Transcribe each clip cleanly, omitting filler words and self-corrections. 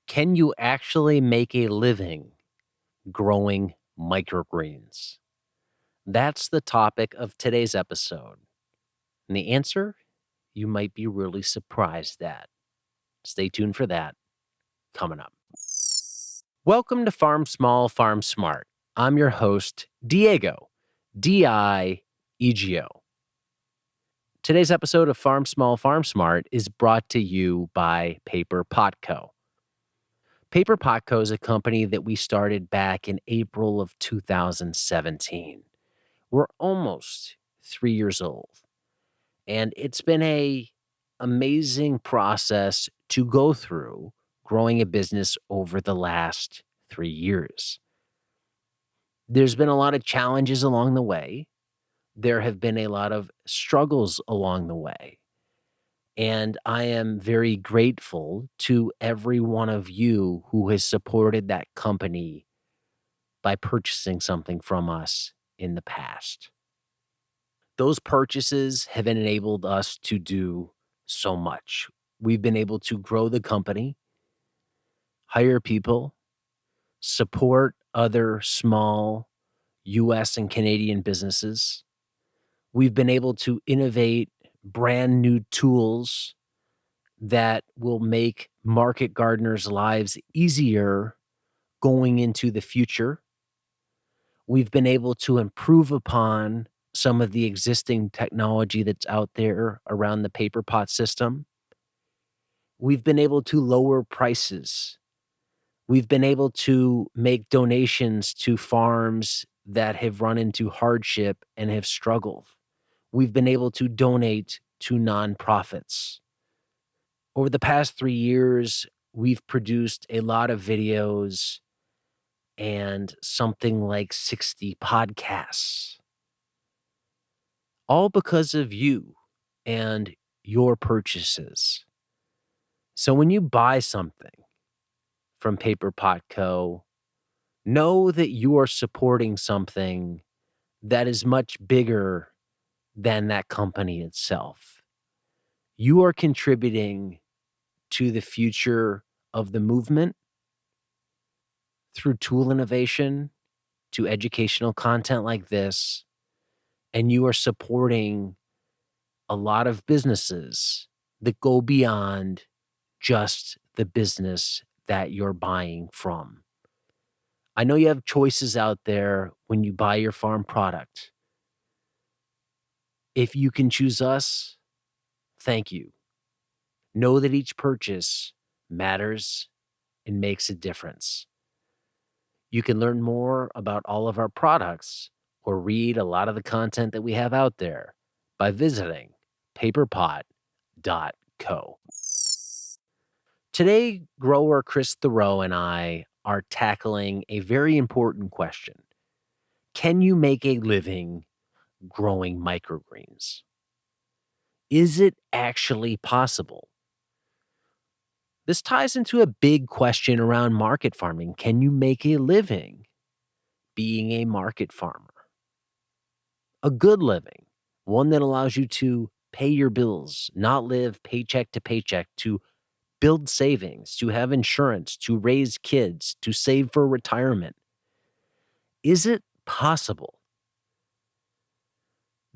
Can you actually make a living growing microgreens? That's the topic of today's episode. And the answer you might be really surprised at. Stay tuned for that coming up. Welcome to Farm Small, Farm Smart. I'm your host, Diego, D-I-E-G-O. Today's episode of Farm Small, Farm Smart is brought to you by Paper Pot Co. Paper Pot Co. is a company that we started back in April of 2017. We're almost 3 years old, and it's been an amazing process to go through growing a business over the last 3 years. There's been a lot of challenges along the way. There have been a lot of struggles along the way. And I am very grateful to every one of you who has supported that company by purchasing something from us in the past. Those purchases have enabled us to do so much. We've been able to grow the company, hire people, support other small US and Canadian businesses. We've been able to innovate brand new tools that will make market gardeners' lives easier going into the future. We've been able to improve upon some of the existing technology that's out there around the paper pot system. We've been able to lower prices. We've been able to make donations to farms that have run into hardship and have struggled. We've been able to donate to nonprofits. Over the past 3 years, we've produced a lot of videos and something like 60 podcasts. All because of you and your purchases. So when you buy something from Paper Pot Co., know that you are supporting something that is much bigger than that company itself. You are contributing to the future of the movement through tool innovation, to educational content like this, and you are supporting a lot of businesses that go beyond just the business that you're buying from. I know you have choices out there when you buy your farm product. If you can choose us, thank you. Know that each purchase matters and makes a difference. You can learn more about all of our products or read a lot of the content that we have out there by visiting paperpot.co. Today, grower Chris Thoreau and I are tackling a very important question. Can you make a living growing microgreens? Is it actually possible? This ties into a big question around market farming. Can you make a living being a market farmer? A good living, one that allows you to pay your bills, not live paycheck to paycheck, to build savings, to have insurance, to raise kids, to save for retirement. Is it possible?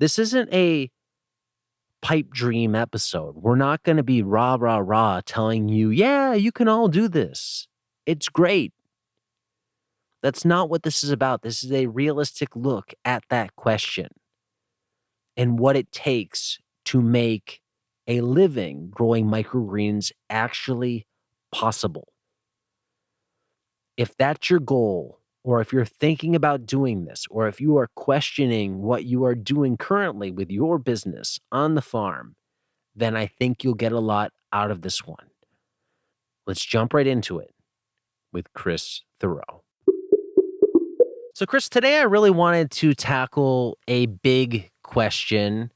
This isn't a pipe dream episode. We're not going to be rah, rah, rah telling you, yeah, you can all do this. It's great. That's not what this is about. This is a realistic look at that question and what it takes to make a living growing microgreens actually possible. If that's your goal, or if you're thinking about doing this, or if you are questioning what you are doing currently with your business on the farm, then I think you'll get a lot out of this one. Let's jump right into it with Chris Thoreau. So, Chris, today I really wanted to tackle a big question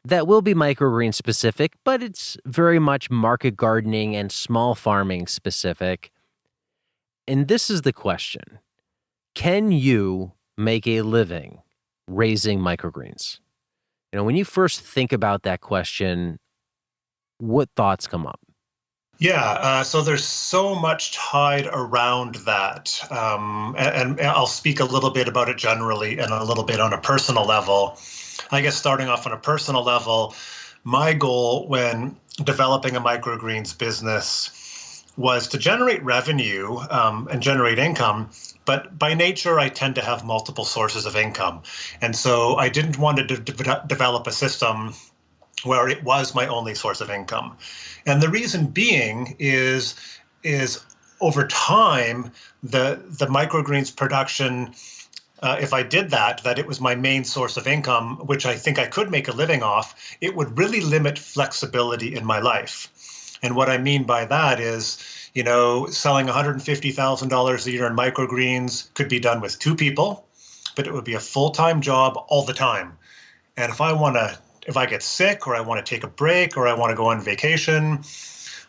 that will be microgreen specific, but it's very much market gardening and small farming specific. And this is the question. Can you make a living raising microgreens? When you first think about that question, what thoughts come up? Yeah, so there's so much tied around that. And I'll speak a little bit about it generally and a little bit on a personal level. I guess starting off on a personal level, my goal when developing a microgreens business was to generate revenue and generate income. But by nature, I tend to have multiple sources of income. And so I didn't want to develop a system where it was my only source of income. And the reason being is over time the microgreens production, if I did that it was my main source of income, which I think I could make a living off, it would really limit flexibility in my life. And what I mean by that is, selling $150,000 a year in microgreens could be done with two people, but it would be a full-time job all the time. And if I get sick or I want to take a break or I want to go on vacation,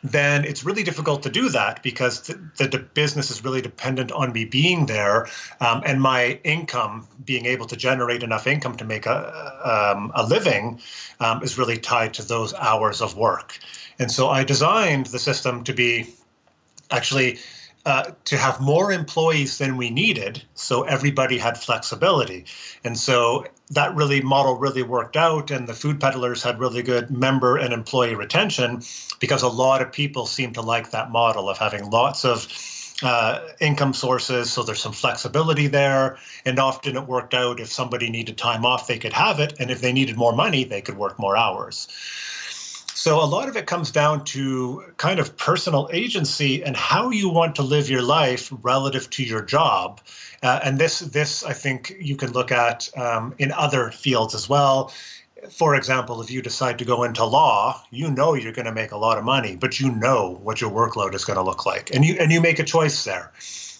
then it's really difficult to do that because the business is really dependent on me being there, and my income, being able to generate enough income to make a living, is really tied to those hours of work. And so I designed the system to be actually to have more employees than we needed, so everybody had flexibility. And so that model really worked out, and the food peddlers had really good member and employee retention because a lot of people seem to like that model of having lots of income sources, so there's some flexibility there. And often it worked out, if somebody needed time off, they could have it, and if they needed more money, they could work more hours. So a lot of it comes down to kind of personal agency and how you want to live your life relative to your job. And this I think you can look at in other fields as well. For example, if you decide to go into law, you're going to make a lot of money, but you know what your workload is going to look like, and you make a choice there.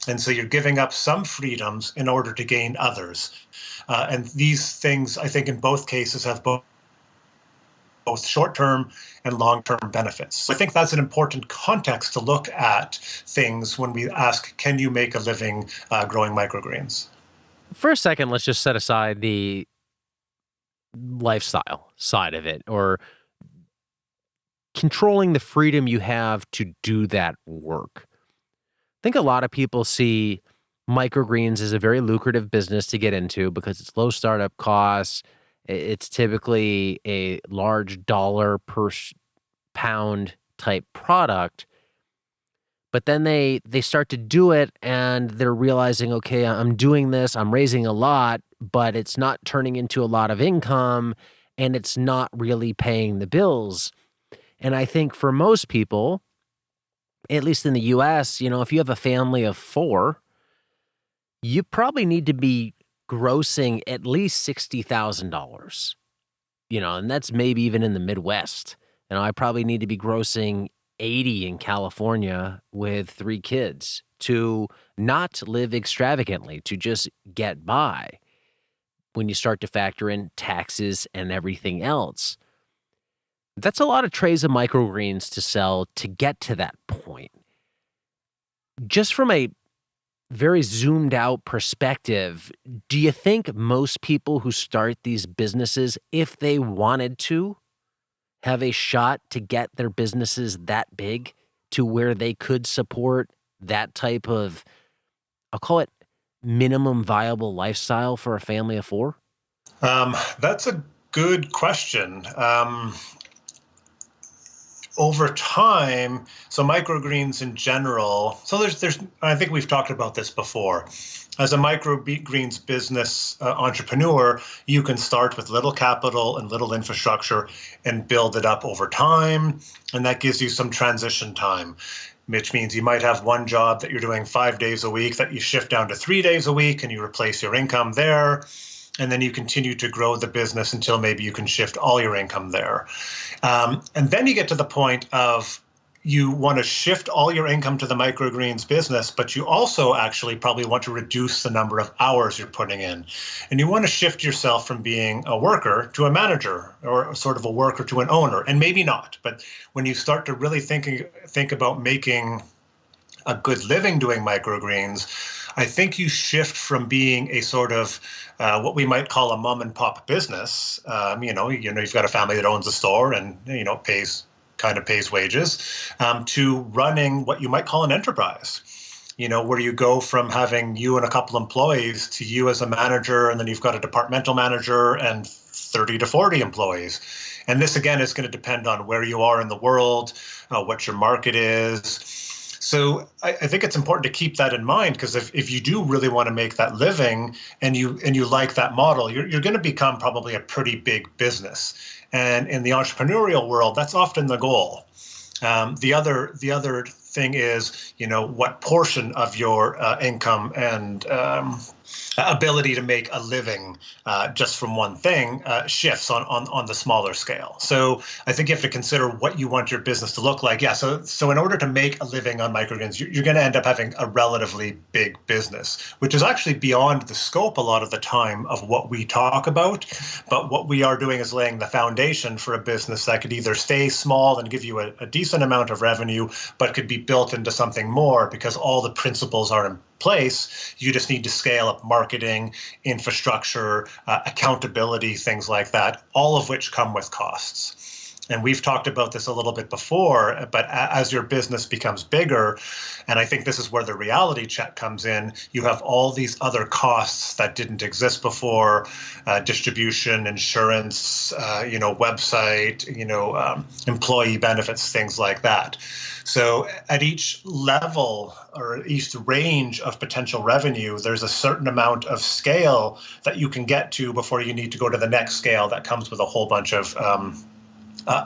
And so you're giving up some freedoms in order to gain others. And these things, I think, in both cases have both short-term and long-term benefits. So I think that's an important context to look at things when we ask, can you make a living growing microgreens? For a second, let's just set aside the lifestyle side of it, or controlling the freedom you have to do that work. I think a lot of people see microgreens as a very lucrative business to get into because it's low startup costs. It's typically a large dollar per pound type product. But then they start to do it and they're realizing, okay, I'm doing this, I'm raising a lot, but it's not turning into a lot of income and it's not really paying the bills. And I think for most people, at least in the US, if you have a family of 4, you probably need to be grossing at least $60,000, and that's maybe even in the Midwest. I probably need to be grossing 80 in California with 3 kids to not live extravagantly, to just get by when you start to factor in taxes and everything else. That's a lot of trays of microgreens to sell to get to that point. Just from a very zoomed out perspective, do you think most people who start these businesses, if they wanted to, have a shot to get their businesses that big to where they could support that type of, I'll call it, minimum viable lifestyle for a family of 4? That's a good question. Over time, so microgreens in general, so there's I think we've talked about this before. As a microgreens business entrepreneur, you can start with little capital and little infrastructure and build it up over time. And that gives you some transition time, which means you might have one job that you're doing 5 days a week that you shift down to 3 days a week and you replace your income there. And then you continue to grow the business until maybe you can shift all your income there. And then you get to the point of you want to shift all your income to the microgreens business, but you also actually probably want to reduce the number of hours you're putting in. And you want to shift yourself from being a worker to a manager, or sort of a worker to an owner, and maybe not. But when you start to really think about making a good living doing microgreens, I think you shift from being a sort of what we might call a mom and pop business. You've got a family that owns a store and pays kind of pays wages, to running what you might call an enterprise. Where you go from having you and a couple employees to you as a manager, and then you've got a departmental manager and 30 to 40 employees. And this, again, is going to depend on where you are in the world, what your market is. So I think it's important to keep that in mind, because if you do really want to make that living and you like that model, you're going to become probably a pretty big business. And in the entrepreneurial world, that's often the goal. The other thing is, what portion of your income and ability to make a living just from one thing shifts on the smaller scale. So I think you have to consider what you want your business to look like. Yeah. So in order to make a living on microgreens, you're going to end up having a relatively big business, which is actually beyond the scope a lot of the time of what we talk about. But what we are doing is laying the foundation for a business that could either stay small and give you a decent amount of revenue, but could be built into something more because all the principles are in place. You just need to scale up marketing, infrastructure, accountability, things like that, all of which come with costs. And we've talked about this a little bit before, but as your business becomes bigger, and I think this is where the reality check comes in, you have all these other costs that didn't exist before, distribution, insurance, website, employee benefits, things like that. So at each level or each range of potential revenue, there's a certain amount of scale that you can get to before you need to go to the next scale that comes with a whole bunch of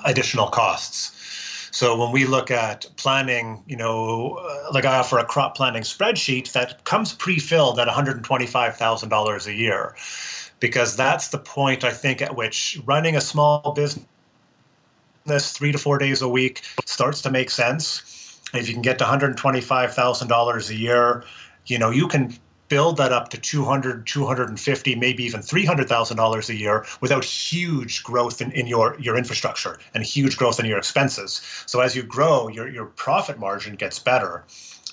additional costs. So when we look at planning, like I offer a crop planning spreadsheet that comes pre-filled at $125,000 a year, because that's the point, I think, at which running a small business 3 to 4 days a week starts to make sense. If you can get to $125,000 a year, you can build that up to $200, $250, maybe even $300,000 a year without huge growth in your infrastructure and huge growth in your expenses. So as you grow, your profit margin gets better.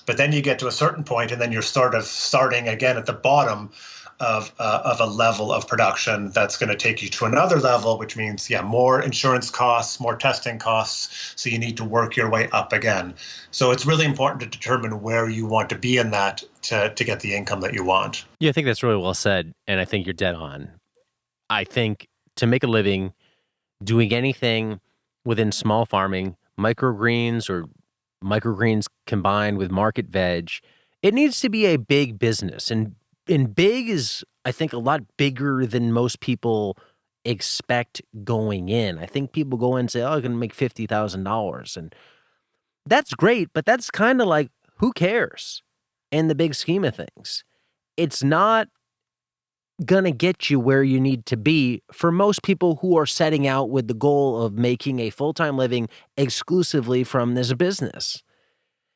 But then you get to a certain point, and then you're sort of starting again at the bottom of a level of production that's going to take you to another level, which means, more insurance costs, more testing costs. So you need to work your way up again. So it's really important to determine where you want to be in that to get the income that you want. Yeah, I think that's really well said. And I think you're dead on. I think to make a living doing anything within small farming, microgreens or microgreens combined with market veg, it needs to be a big business. And big is, I think, a lot bigger than most people expect going in. I think people go in and say, I'm going to make $50,000. And that's great, but that's kind of like, who cares in the big scheme of things? It's not going to get you where you need to be for most people who are setting out with the goal of making a full-time living exclusively from this business.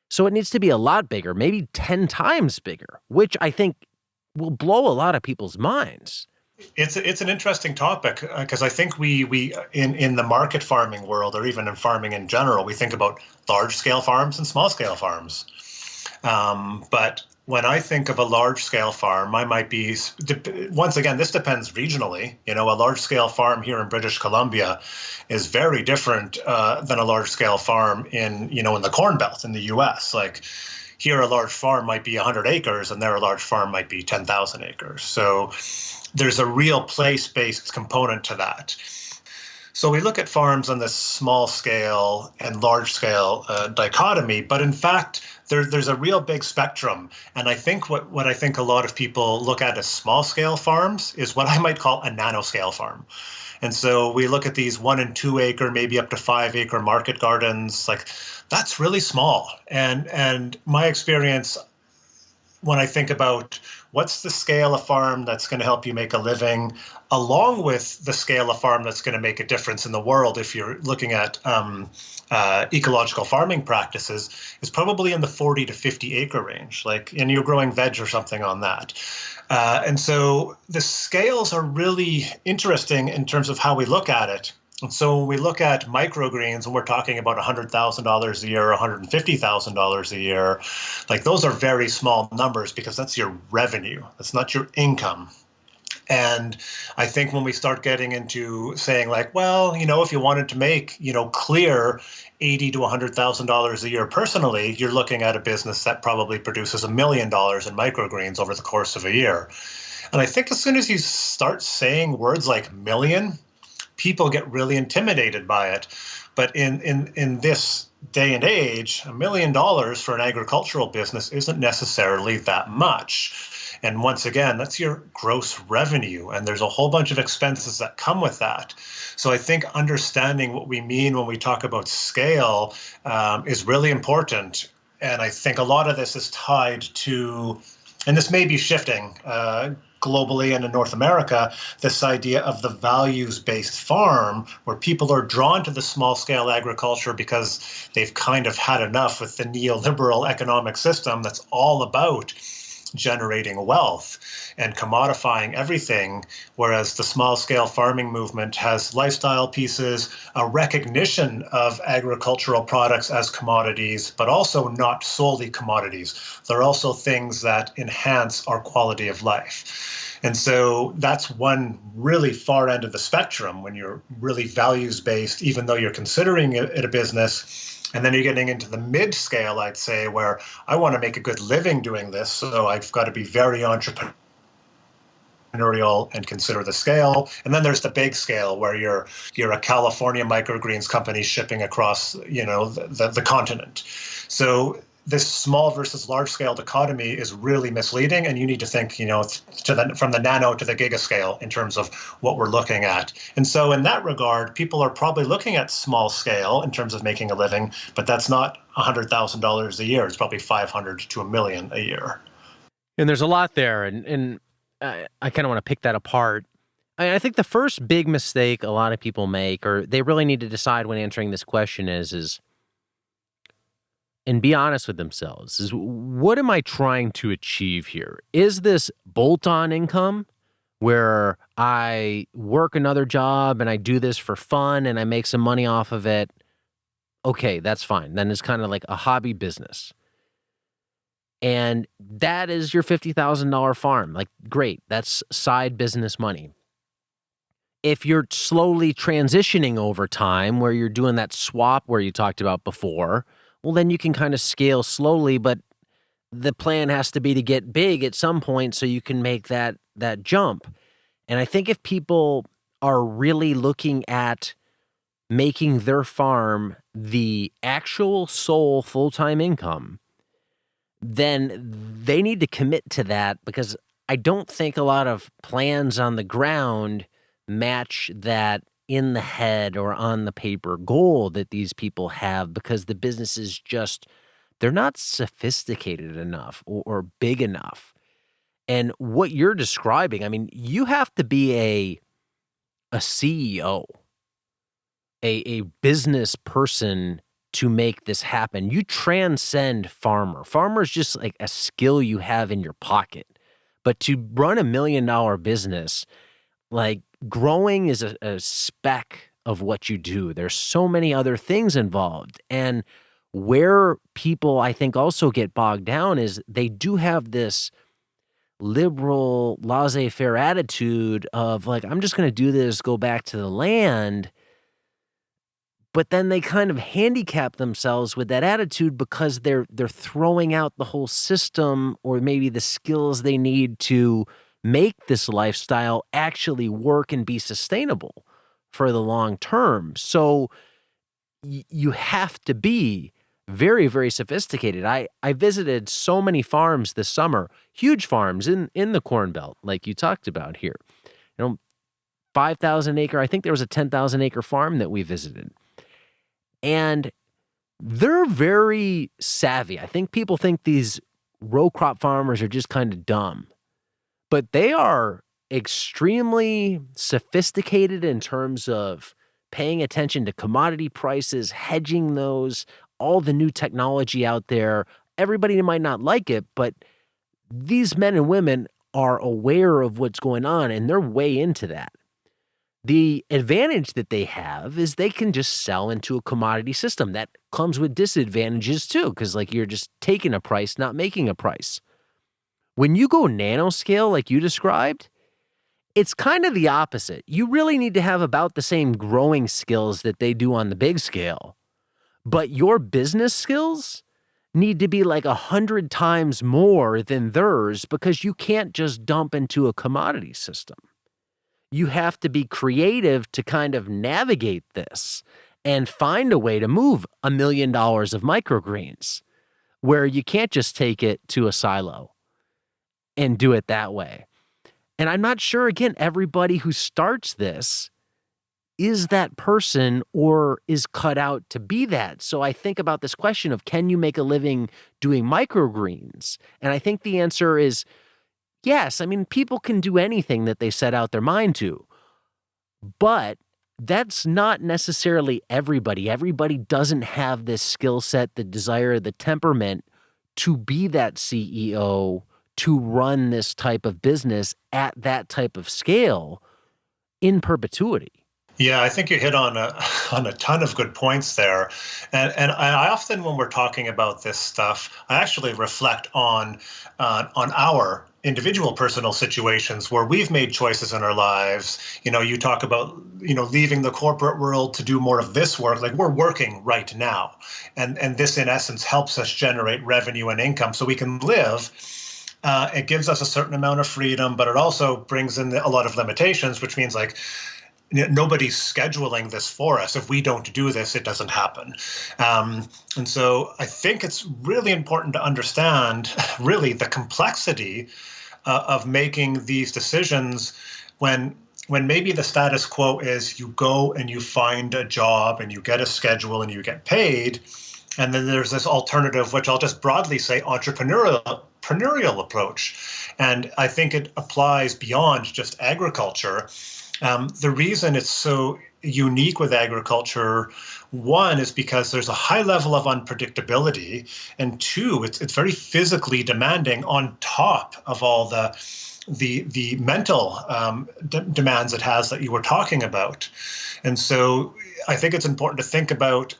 So it needs to be a lot bigger, maybe 10 times bigger, which I think will blow a lot of people's minds. It's an interesting topic because I think we in the market farming world, or even in farming in general, we think about large scale farms and small scale farms. But when I think of a large scale farm, I might be, once again, this depends regionally. A large scale farm here in British Columbia is very different than a large scale farm in the Corn Belt in the US. Like, here, a large farm might be 100 acres, and there a large farm might be 10,000 acres. So there's a real place-based component to that. So we look at farms on this small scale and large scale dichotomy, but in fact, there's a real big spectrum. And I think what I think a lot of people look at as small scale farms is what I might call a nanoscale farm. And so we look at these 1 and 2 acre, maybe up to 5 acre market gardens, like that's really small. And my experience, when I think about what's the scale of farm that's going to help you make a living, along with the scale of farm that's going to make a difference in the world, if you're looking at ecological farming practices, is probably in the 40 to 50 acre range, and you're growing veg or something on that. And so the scales are really interesting in terms of how we look at it. And so when we look at microgreens and we're talking about $100,000 a year, $150,000 a year, those are very small numbers because that's your revenue. That's not your income. And I think when we start getting into saying like, well, if you wanted to make, clear $80,000 to $100,000 a year personally, you're looking at a business that probably produces $1 million in microgreens over the course of a year. And I think as soon as you start saying words like million, people get really intimidated by it. But in this day and age, $1 million for an agricultural business isn't necessarily that much. And once again, that's your gross revenue. And there's a whole bunch of expenses that come with that. So I think understanding what we mean when we talk about scale is really important. And I think a lot of this is tied to, and this may be shifting globally and in North America, this idea of the values-based farm, where people are drawn to the small-scale agriculture because they've kind of had enough with the neoliberal economic system that's all about generating wealth and commodifying everything, whereas the small-scale farming movement has lifestyle pieces, a recognition of agricultural products as commodities, but also not solely commodities. They're also things that enhance our quality of life. And so that's one really far end of the spectrum when you're really values-based, even though you're considering it a business. And then you're getting into the mid-scale, I'd say, where I want to make a good living doing this, so I've got to be very entrepreneurial and consider the scale. And then there's the big scale where you're a California microgreens company shipping across, the continent. So this small versus large scale dichotomy is really misleading, and you need to think, from the nano to the giga scale in terms of what we're looking at. And so in that regard, people are probably looking at small scale in terms of making a living, but that's not $100,000 a year. It's probably $500,000 to $1 million a year. And there's a lot there, and I kind of want to pick that apart. I think the first big mistake a lot of people make, or they really need to decide when answering this question is and be honest with themselves, is what am I trying to achieve here? Is this bolt-on income where I work another job and I do this for fun and I make some money off of it? Okay, that's fine. Then it's kind of like a hobby business. And that is your $50,000 farm. Like, great, that's side business money. If you're slowly transitioning over time where you're doing that swap where you talked about before, well, then you can kind of scale slowly, but the plan has to be to get big at some point so you can make that jump. And I think if people are really looking at making their farm the actual sole full-time income, then they need to commit to that, because I don't think a lot of plans on the ground match that in the head or on the paper goal that these people have, because the businesses they're not sophisticated enough or big enough. And what you're describing, I mean, you have to be a CEO, a business person to make this happen. You transcend farmer. Farmer is just like a skill you have in your pocket. But to run $1 million business, like, growing is a speck of what you do. There's so many other things involved. And where people, I think, also get bogged down is they do have this liberal, laissez-faire attitude of like, I'm just going to do this, go back to the land. But then they kind of handicap themselves with that attitude because they're throwing out the whole system, or maybe the skills they need to make this lifestyle actually work and be sustainable for the long term. So you have to be very, very sophisticated. I visited so many farms this summer, huge farms in the Corn Belt, like you talked about here. 5,000 acre, I think there was a 10,000 acre farm that we visited. And they're very savvy. I think people think these row crop farmers are just kind of dumb. But they are extremely sophisticated in terms of paying attention to commodity prices, hedging those, all the new technology out there. Everybody might not like it, but these men and women are aware of what's going on, and they're way into that. The advantage that they have is they can just sell into a commodity system. That comes with disadvantages too, because like you're just taking a price, not making a price. When you go nanoscale, like you described, It's kind of the opposite. You really need to have about the same growing skills that they do on the big scale, but your business skills need to be like 100 times more than theirs because you can't just dump into a commodity system. You have to be creative to kind of navigate this and find a way to move $1 million of microgreens where you can't just take it to a silo and do it that way. And I'm not sure, again, everybody who starts this is that person or is cut out to be that. So I think about this question of, can you make a living doing microgreens? And I think the answer is yes. I mean, people can do anything that they set out their mind to, but that's not necessarily everybody. Everybody doesn't have this skill set, the desire, the temperament to be that CEO, to run this type of business at that type of scale in perpetuity. Yeah, I think you hit on a ton of good points there, and I often, when we're talking about this stuff, I actually reflect on our individual personal situations where we've made choices in our lives. You talk about leaving the corporate world to do more of this work. Like, we're working right now, and this in essence helps us generate revenue and income so we can live. It gives us a certain amount of freedom, but it also brings in a lot of limitations, which means like nobody's scheduling this for us. If we don't do this, it doesn't happen. And so I think it's really important to understand really the complexity of making these decisions when maybe the status quo is you go and you find a job and you get a schedule and you get paid. And then there's this alternative, which I'll just broadly say entrepreneurial approach. And I think it applies beyond just agriculture. The reason it's so unique with agriculture, one, is because there's a high level of unpredictability, and two, it's very physically demanding on top of all the mental demands it has that you were talking about. And so I think it's important to think about,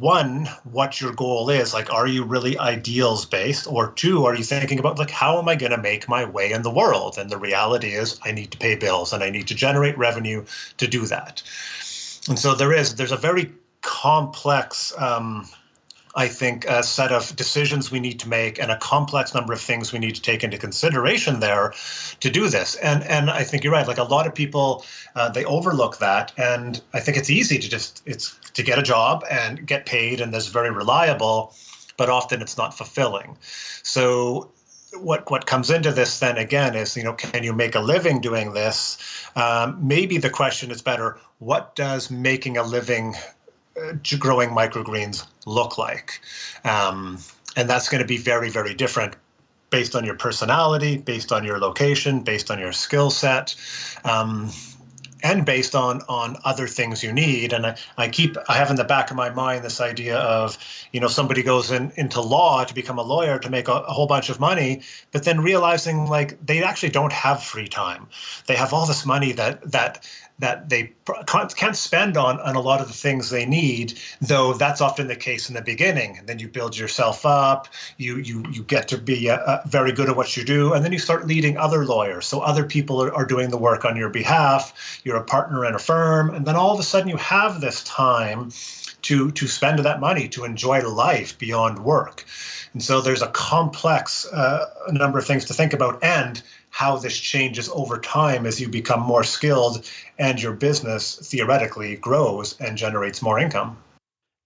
one, what your goal is. Like, are you really ideals based? Or two, are you thinking about, like, how am I going to make my way in the world? And the reality is I need to pay bills and I need to generate revenue to do that. And so there's a very complex, I think, a set of decisions we need to make and a complex number of things we need to take into consideration there to do this. And I think you're right. Like, a lot of people, they overlook that. And I think it's easy to get a job and get paid, and that's very reliable, but often it's not fulfilling. So what comes into this then again is, can you make a living doing this? Maybe the question is better, what does making a living growing microgreens look like? And that's going to be very, very different based on your personality, based on your location, based on your skill set, and based on other things you need. And I have in the back of my mind this idea of, somebody goes into law to become a lawyer to make a whole bunch of money, but then realizing like they actually don't have free time. They have all this money that they can't spend on a lot of the things they need, though that's often the case in the beginning. And then you build yourself up, you get to be very good at what you do, and then you start leading other lawyers. So other people are doing the work on your behalf. You're a partner in a firm, and then all of a sudden you have this time to spend that money, to enjoy life beyond work. And so there's a complex number of things to think about, and how this changes over time as you become more skilled and your business theoretically grows and generates more income.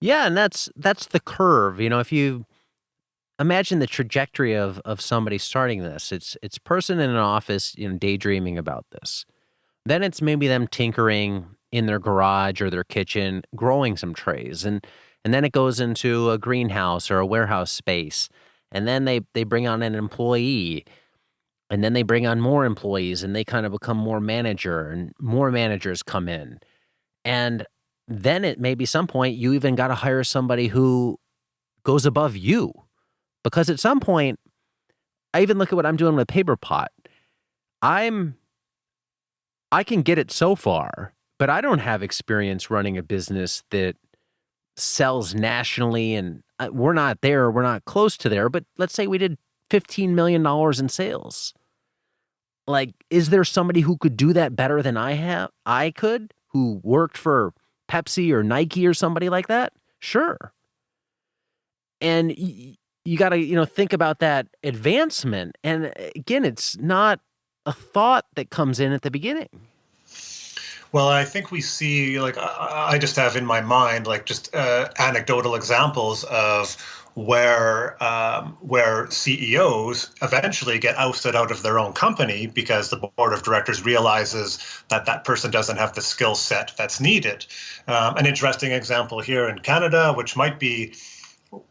Yeah, and that's the curve. If you imagine the trajectory of somebody starting this, it's person in an office, daydreaming about this. Then it's maybe them tinkering in their garage or their kitchen, growing some trays, and then it goes into a greenhouse or a warehouse space, and then they bring on an employee. And then they bring on more employees and they kind of become more manager, and more managers come in. And then it may be some point you even got to hire somebody who goes above you. Because at some point, I even look at what I'm doing with Paper Pot. I can get it so far, but I don't have experience running a business that sells nationally, and we're not there, we're not close to there, but let's say we did $15 million in sales. Like, is there somebody who could do that better than I could, who worked for Pepsi or Nike or somebody like that? Sure. And you got to, think about that advancement. And again, it's not a thought that comes in at the beginning. Well, I think we see, like, I just have in my mind, like, just anecdotal examples of where CEOs eventually get ousted out of their own company because the board of directors realizes that that person doesn't have the skill set that's needed. An interesting example here in Canada, which might be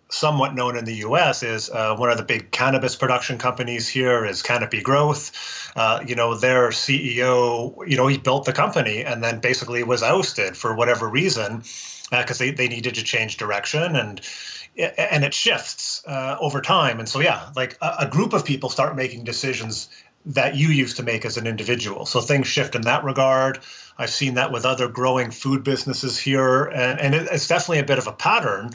somewhat known in the U.S., is one of the big cannabis production companies here is Canopy Growth. Their CEO, he built the company and then basically was ousted for whatever reason because they needed to change direction, and it shifts over time. And so, yeah, like a group of people start making decisions that you used to make as an individual. So things shift in that regard. I've seen that with other growing food businesses here, and it's definitely a bit of a pattern.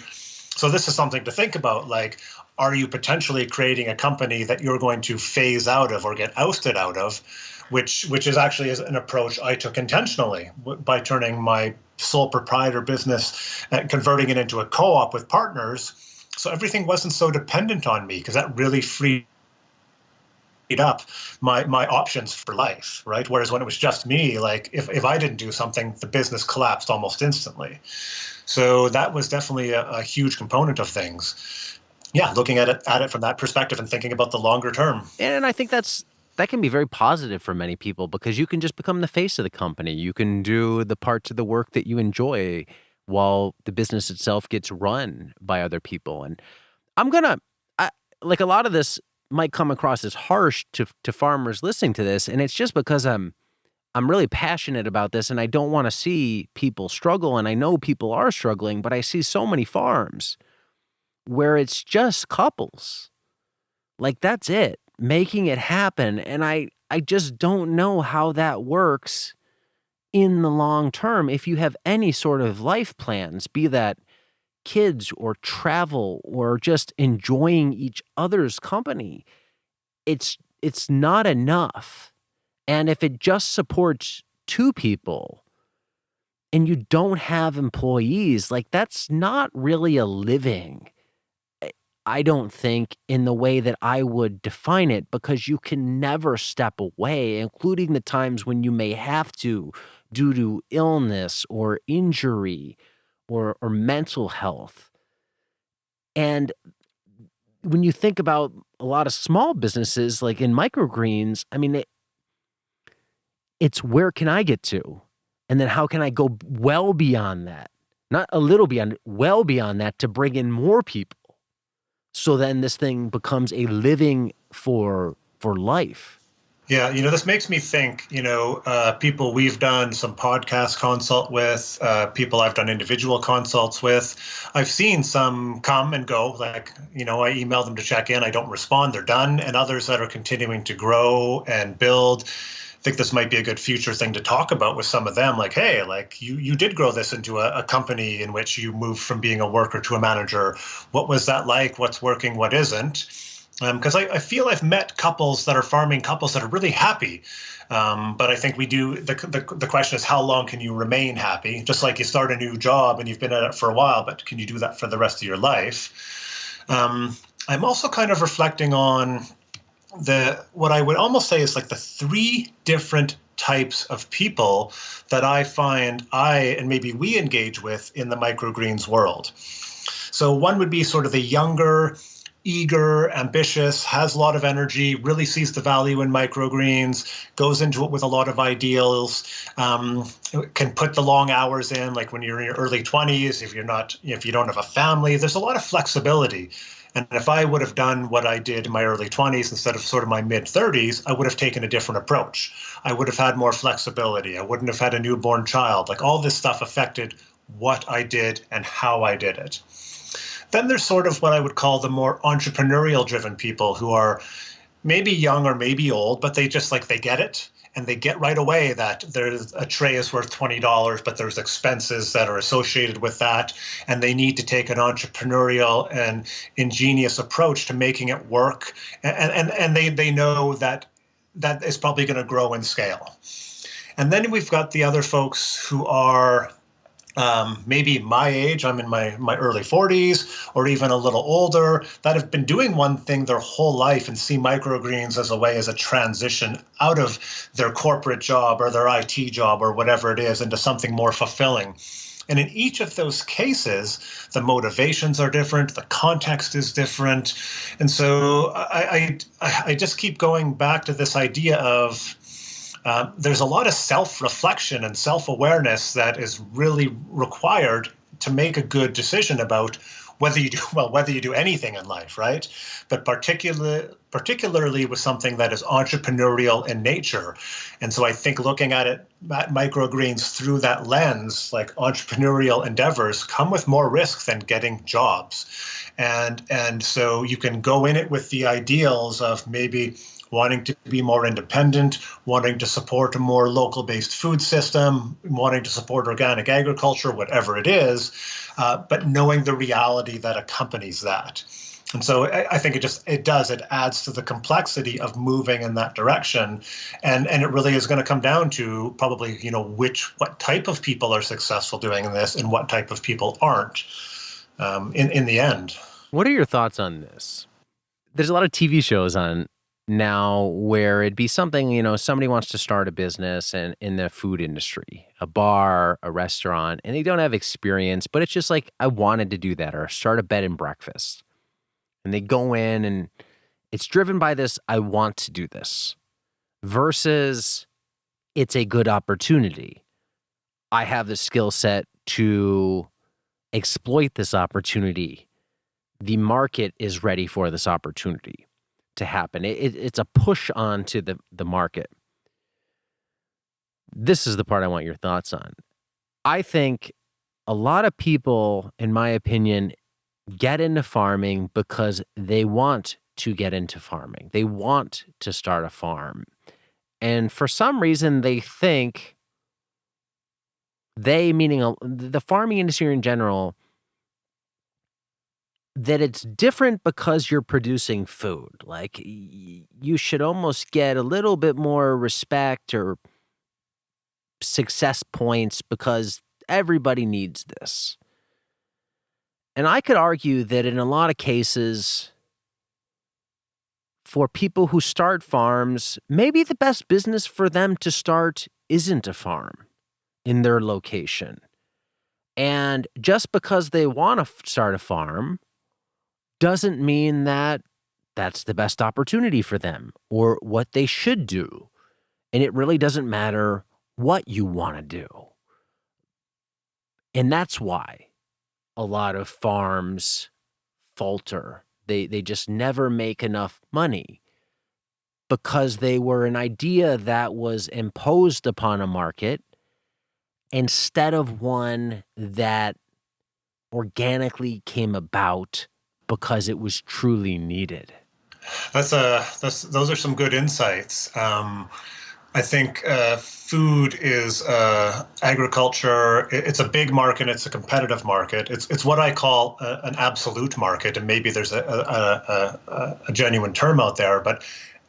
So this is something to think about. Like, are you potentially creating a company that you're going to phase out of or get ousted out of, which is actually an approach I took intentionally by turning my sole proprietor business and converting it into a co-op with partners. So everything wasn't so dependent on me, because that really freed up my options for life, right? Whereas when it was just me, like if I didn't do something, the business collapsed almost instantly. So that was definitely a huge component of things. Yeah, looking at it from that perspective and thinking about the longer term. And I think that can be very positive for many people, because you can just become the face of the company. You can do the parts of the work that you enjoy while the business itself gets run by other people. And like, a lot of this might come across as harsh to farmers listening to this, and it's just because I'm really passionate about this, and I don't want to see people struggle, and I know people are struggling, but I see so many farms where it's just couples. Like, that's it, making it happen, and I just don't know how that works in the long term if you have any sort of life plans, be that kids or travel or just enjoying each other's company. It's not enough. And if it just supports two people and you don't have employees, like, that's not really a living. I don't think, in the way that I would define it, because you can never step away, including the times when you may have to, due to illness or injury or mental health. And when you think about a lot of small businesses, like in microgreens, I mean, it's where can I get to? And then how can I go well beyond that? Not a little beyond, well beyond that, to bring in more people. So then this thing becomes a living for life. Yeah, this makes me think, people we've done some podcast consult with, people I've done individual consults with. I've seen some come and go, like, I email them to check in, I don't respond, they're done. And others that are continuing to grow and build. I think this might be a good future thing to talk about with some of them. Like, hey, like you did grow this into a company in which you moved from being a worker to a manager. What was that like? What's working? What isn't? Because I feel I've met couples that are farming couples that are really happy. But I think we do. The question is, how long can you remain happy? Just like you start a new job and you've been at it for a while, but can you do that for the rest of your life? I'm also kind of reflecting on what I would almost say is like the three different types of people that I find and maybe we engage with in the microgreens world. So one would be sort of the younger, eager, ambitious, has a lot of energy, really sees the value in microgreens, goes into it with a lot of ideals, can put the long hours in, like when you're in your early 20s, if you don't have a family, there's a lot of flexibility. And if I would have done what I did in my early 20s instead of sort of my mid 30s, I would have taken a different approach. I would have had more flexibility. I wouldn't have had a newborn child. Like, all this stuff affected what I did and how I did it. Then there's sort of what I would call the more entrepreneurial driven people who are maybe young or maybe old, but they just they get it. And they get right away that there's a tray is worth $20, but there's expenses that are associated with that. And they need to take an entrepreneurial and ingenious approach to making it work. And they know that that is probably going to grow in scale. And then we've got the other folks who are maybe my age, I'm in my early 40s, or even a little older, that have been doing one thing their whole life and see microgreens as a way, as a transition out of their corporate job or their IT job or whatever it is into something more fulfilling. And in each of those cases, the motivations are different, the context is different. And so I just keep going back to this idea of there's a lot of self-reflection and self-awareness that is really required to make a good decision about whether you do anything in life, right? But particularly with something that is entrepreneurial in nature. And so I think looking at microgreens through that lens, like entrepreneurial endeavors come with more risk than getting jobs. And so you can go in it with the ideals of maybe wanting to be more independent, wanting to support a more local-based food system, wanting to support organic agriculture, whatever it is, but knowing the reality that accompanies that. And so I think it adds to the complexity of moving in that direction. And it really is going to come down to probably, what type of people are successful doing this and what type of people aren't in the end. What are your thoughts on this? There's a lot of TV shows on now where it'd be something, somebody wants to start a business in the food industry, a bar, a restaurant, and they don't have experience, but it's just like, I wanted to do that, or start a bed and breakfast. And they go in and it's driven by this, I want to do this, versus it's a good opportunity. I have the skill set to exploit this opportunity. The market is ready for this opportunity to happen. It's a push on to the market. This is the part I want your thoughts on. I think a lot of people, in my opinion, get into farming because they want to get into farming. They want to start a farm. And for some reason, they think meaning the farming industry in general, that it's different because you're producing food. Like, you should almost get a little bit more respect or success points because everybody needs this. And I could argue that in a lot of cases, for people who start farms, maybe the best business for them to start isn't a farm in their location. And just because they want to start a farm doesn't mean that that's the best opportunity for them or what they should do. And it really doesn't matter what you want to do. And that's why a lot of farms falter. They just never make enough money because they were an idea that was imposed upon a market instead of one that organically came about because it was truly needed. Those are some good insights. I think food is agriculture. It's a big market. It's a competitive market. It's what I call an absolute market, and maybe there's a genuine term out there. But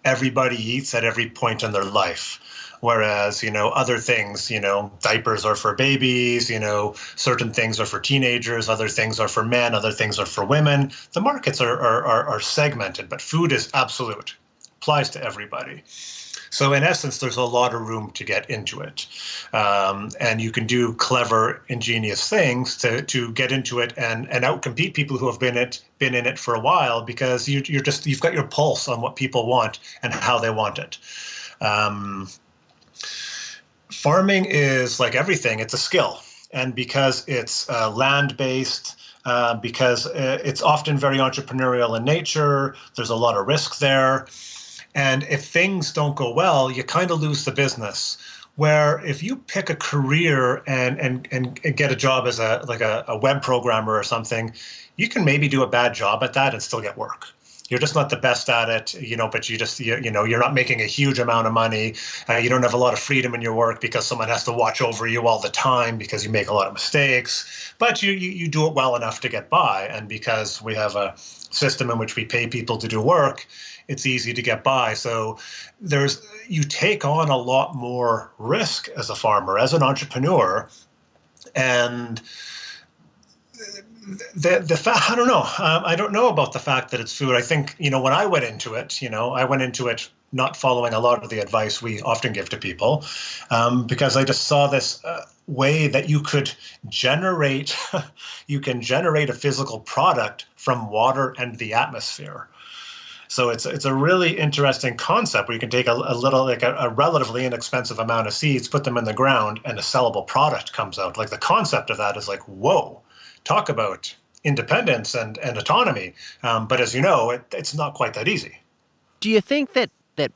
everybody eats at every point in their life. Whereas, other things, diapers are for babies, certain things are for teenagers, other things are for men, other things are for women. The markets are segmented, but food is absolute, applies to everybody. So in essence, there's a lot of room to get into it. And you can do clever, ingenious things to get into it and outcompete people who have been in it for a while, because you've got your pulse on what people want and how they want it. Farming is like everything, it's a skill. And because it's land-based, because it's often very entrepreneurial in nature, there's a lot of risk there. And if things don't go well, you kind of lose the business. Where if you pick a career and get a job as a web programmer or something, you can maybe do a bad job at that and still get work. You're just not the best at it, but you're not making a huge amount of money. You don't have a lot of freedom in your work because someone has to watch over you all the time because you make a lot of mistakes, but you do it well enough to get by. And because we have a system in which we pay people to do work, it's easy to get by. So you take on a lot more risk as a farmer, as an entrepreneur. And the fact, I don't know. I don't know about the fact that it's food. I think, when I went into it, I went into it not following a lot of the advice we often give to people, because I just saw this way that you could generate, you can generate a physical product from water and the atmosphere. So it's a really interesting concept where you can take a little, like a relatively inexpensive amount of seeds, put them in the ground, and a sellable product comes out. Like, the concept of that is like, whoa, talk about independence and autonomy. But as you know, it's not quite that easy. Do you think that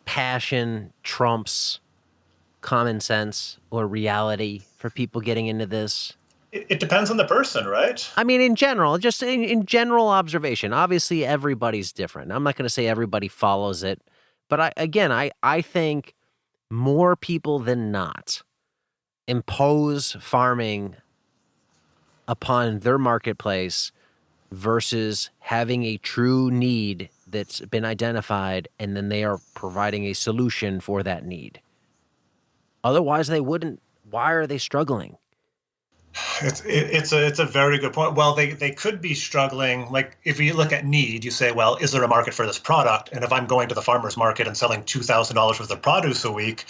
passion trumps common sense or reality for people getting into this? It depends on the person, right? I mean, in general, just in general observation, obviously everybody's different. I'm not going to say everybody follows it, but I think more people than not impose farming upon their marketplace versus having a true need that's been identified, and then they are providing a solution for that need. Otherwise, they wouldn't. Why are they struggling? It's a very good point. Well, they could be struggling. Like, if you look at need, you say, well, is there a market for this product? And if I'm going to the farmer's market and selling $2,000 worth of produce a week,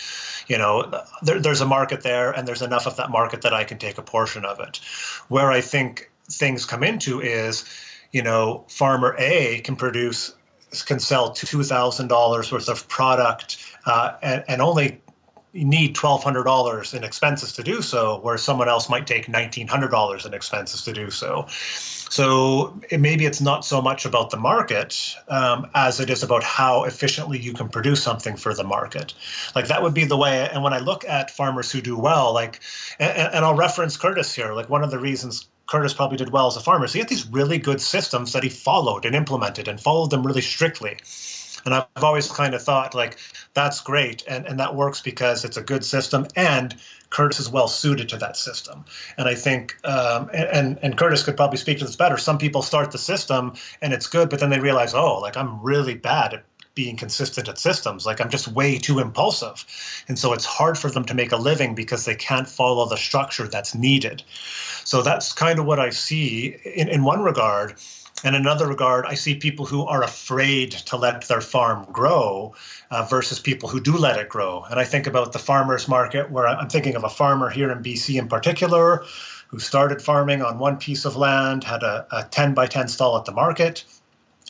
there's a market there, and there's enough of that market that I can take a portion of it. Where I think things come into is, farmer A can sell $2,000 worth of product, and only need $1,200 in expenses to do so, where someone else might take $1,900 in expenses to do so. So maybe it's not so much about the market as it is about how efficiently you can produce something for the market. Like, that would be the way. And when I look at farmers who do well, and I'll reference Curtis here, like, one of the reasons Curtis probably did well as a farmer is he had these really good systems that he followed and implemented and followed them really strictly. And I've always kind of thought, like, that's great. And that works because it's a good system, and Curtis is well suited to that system. And I think, and Curtis could probably speak to this better, some people start the system and it's good, but then they realize, oh, like, I'm really bad at being consistent at systems. Like, I'm just way too impulsive. And so it's hard for them to make a living because they can't follow the structure that's needed. So that's kind of what I see in one regard. In another regard, I see people who are afraid to let their farm grow versus people who do let it grow. And I think about the farmers market, where I'm thinking of a farmer here in BC in particular, who started farming on one piece of land, had a 10 by 10 stall at the market,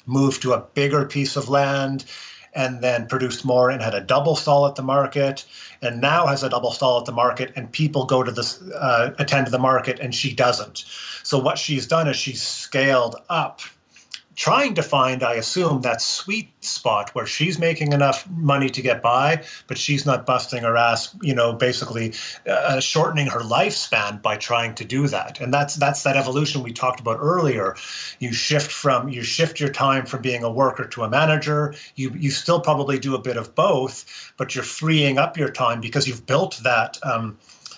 moved to a bigger piece of land, and then produced more and had a double stall at the market, and now has a double stall at the market, and people go to this, attend to the market, and she doesn't. So what she's done is she's scaled up, trying to find, I assume, that sweet spot where she's making enough money to get by, but she's not busting her ass, basically shortening her lifespan by trying to do that. And that's that evolution we talked about earlier. You shift your time from being a worker to a manager. You still probably do a bit of both, but you're freeing up your time because you've built that.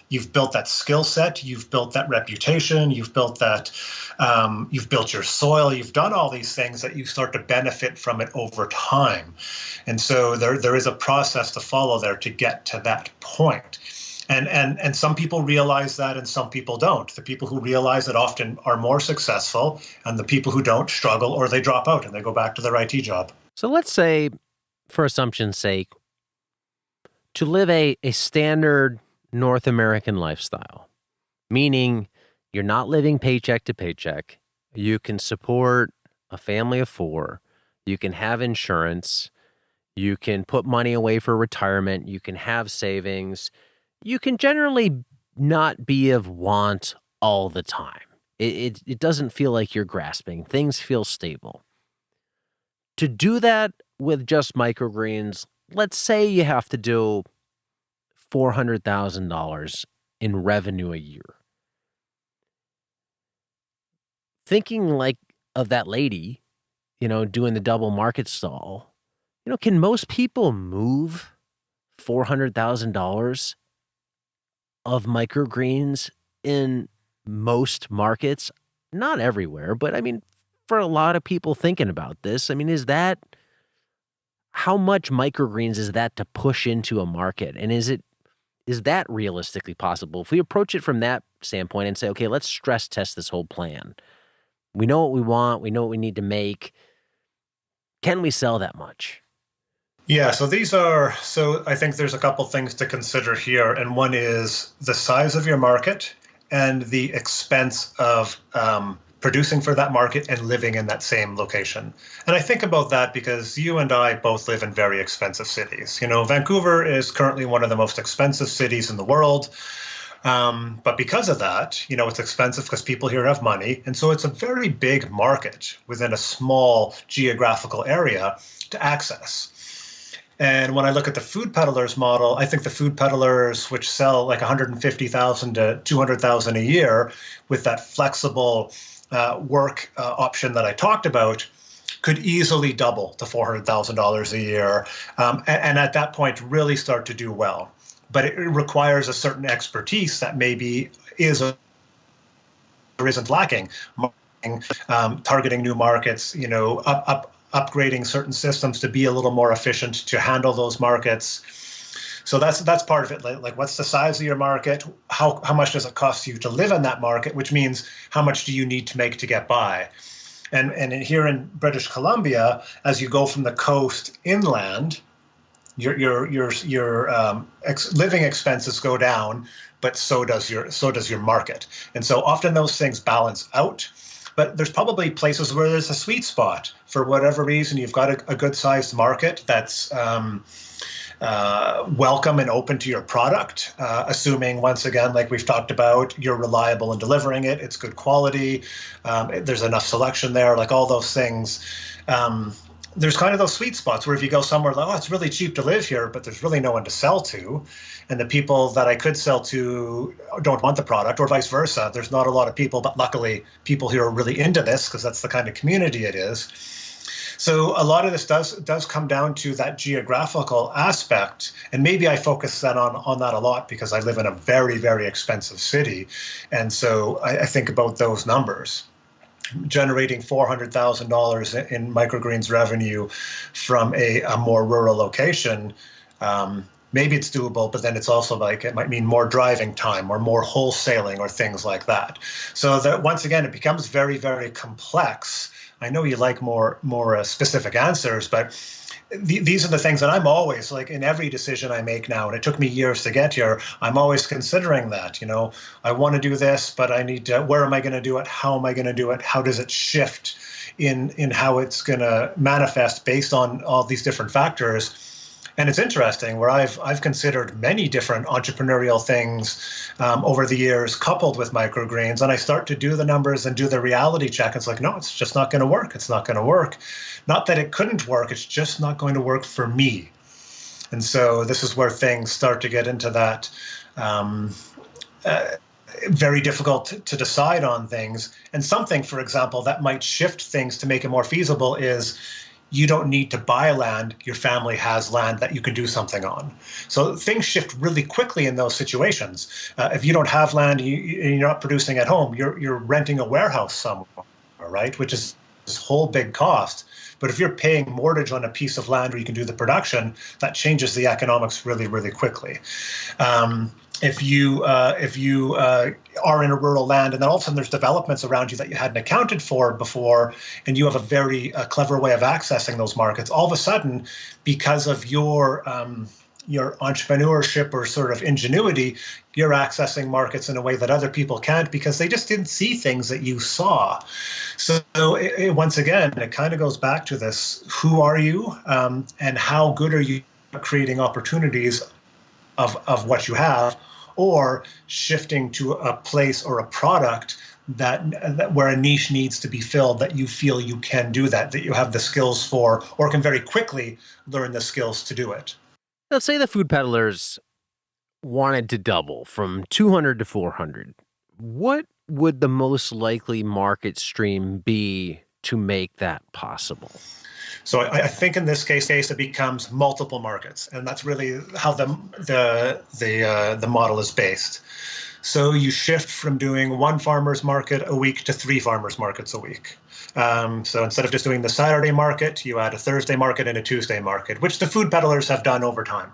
You've built that skill set, you've built that reputation, you've built your soil, you've done all these things that you start to benefit from it over time. And so there is a process to follow there to get to that point. And some people realize that and some people don't. The people who realize it often are more successful, and the people who don't struggle, or they drop out and they go back to their IT job. So let's say, for assumption's sake, to live a standard North American lifestyle, meaning you're not living paycheck to paycheck. You can support a family of 4. You can have insurance. You can put money away for retirement. You can have savings. You can generally not be of want all the time. It doesn't feel like you're grasping. Things feel stable. To do that with just microgreens, let's say you have to do $400,000 in revenue a year. Thinking like of that lady, doing the double market stall, can most people move $400,000 of microgreens in most markets? Not everywhere, but I mean, for a lot of people thinking about this, I mean, is that, How much microgreens is that to push into a market? And is that realistically possible? If we approach it from that standpoint and say, okay, let's stress test this whole plan. We know what we want. We know what we need to make. Can we sell that much? Yeah, so I think there's a couple things to consider here. And one is the size of your market and the expense of producing for that market and living in that same location. And I think about that because you and I both live in very expensive cities. Vancouver is currently one of the most expensive cities in the world. But because of that, it's expensive because people here have money. And so it's a very big market within a small geographical area to access. And when I look at the food peddlers model, I think the food peddlers, which sell like 150,000 to 200,000 a year with that flexible work option that I talked about, could easily double to $400,000 a year. And at that point, really start to do well. But it requires a certain expertise that maybe is or isn't lacking. Targeting new markets, upgrading certain systems to be a little more efficient to handle those markets. So that's part of it. Like what's the size of your market? How much does it cost you to live in that market? Which means how much do you need to make to get by? And here in British Columbia, as you go from the coast inland, your living expenses go down, but so does your market. And so often those things balance out. But there's probably places where there's a sweet spot. For whatever reason, you've got a good-sized market that's welcome and open to your product, assuming, once again, like we've talked about, you're reliable in delivering it, it's good quality, there's enough selection there, like all those things. There's kind of those sweet spots where if you go somewhere like, oh, it's really cheap to live here, but there's really no one to sell to. And the people that I could sell to don't want the product, or vice versa. There's not a lot of people, but luckily people who are really into this because that's the kind of community it is. So a lot of this does come down to that geographical aspect. And maybe I focus then on that a lot because I live in a very, very expensive city. And so I think about those numbers. Generating $400,000 in microgreens revenue from a more rural location, maybe it's doable, but then it's also like it might mean more driving time or more wholesaling or things like that. So that once again, it becomes very, very complex. I know you like more specific answers, but these are the things that I'm always like in every decision I make now, and it took me years to get here. I'm always considering that, I want to do this, but I need to, where am I going to do it? How am I going to do it? How does it shift in how it's going to manifest based on all these different factors? And it's interesting where I've considered many different entrepreneurial things over the years coupled with microgreens, and I start to do the numbers and do the reality check. It's like, no, it's just not going to work. It's not going to work. Not that it couldn't work. It's just not going to work for me. And so this is where things start to get into that very difficult to decide on things. And something, for example, that might shift things to make it more feasible is you don't need to buy land. Your family has land that you can do something on. So things shift really quickly in those situations. If you don't have land, you're not producing at home, you're renting a warehouse somewhere, right? Which is this whole big cost. But if you're paying mortgage on a piece of land where you can do the production, that changes the economics really, really quickly. If you are in a rural land and then all of a sudden there's developments around you that you hadn't accounted for before, and you have a very clever way of accessing those markets, all of a sudden, because of your entrepreneurship or sort of ingenuity, you're accessing markets in a way that other people can't because they just didn't see things that you saw. So once again, it kind of goes back to this: who are you, and how good are you at creating opportunities of what you have, or shifting to a place or a product that where a niche needs to be filled, that you feel you can do that you have the skills for, or can very quickly learn the skills to do it. Let's say the food peddlers wanted to double from 200 to 400. What would the most likely market stream be to make that possible? So I think in this case it becomes multiple markets, and that's really how the model is based. So you shift from doing one farmer's market a week to 3 farmers markets a week. So instead of just doing the Saturday market, you add a Thursday market and a Tuesday market, which the food peddlers have done over time,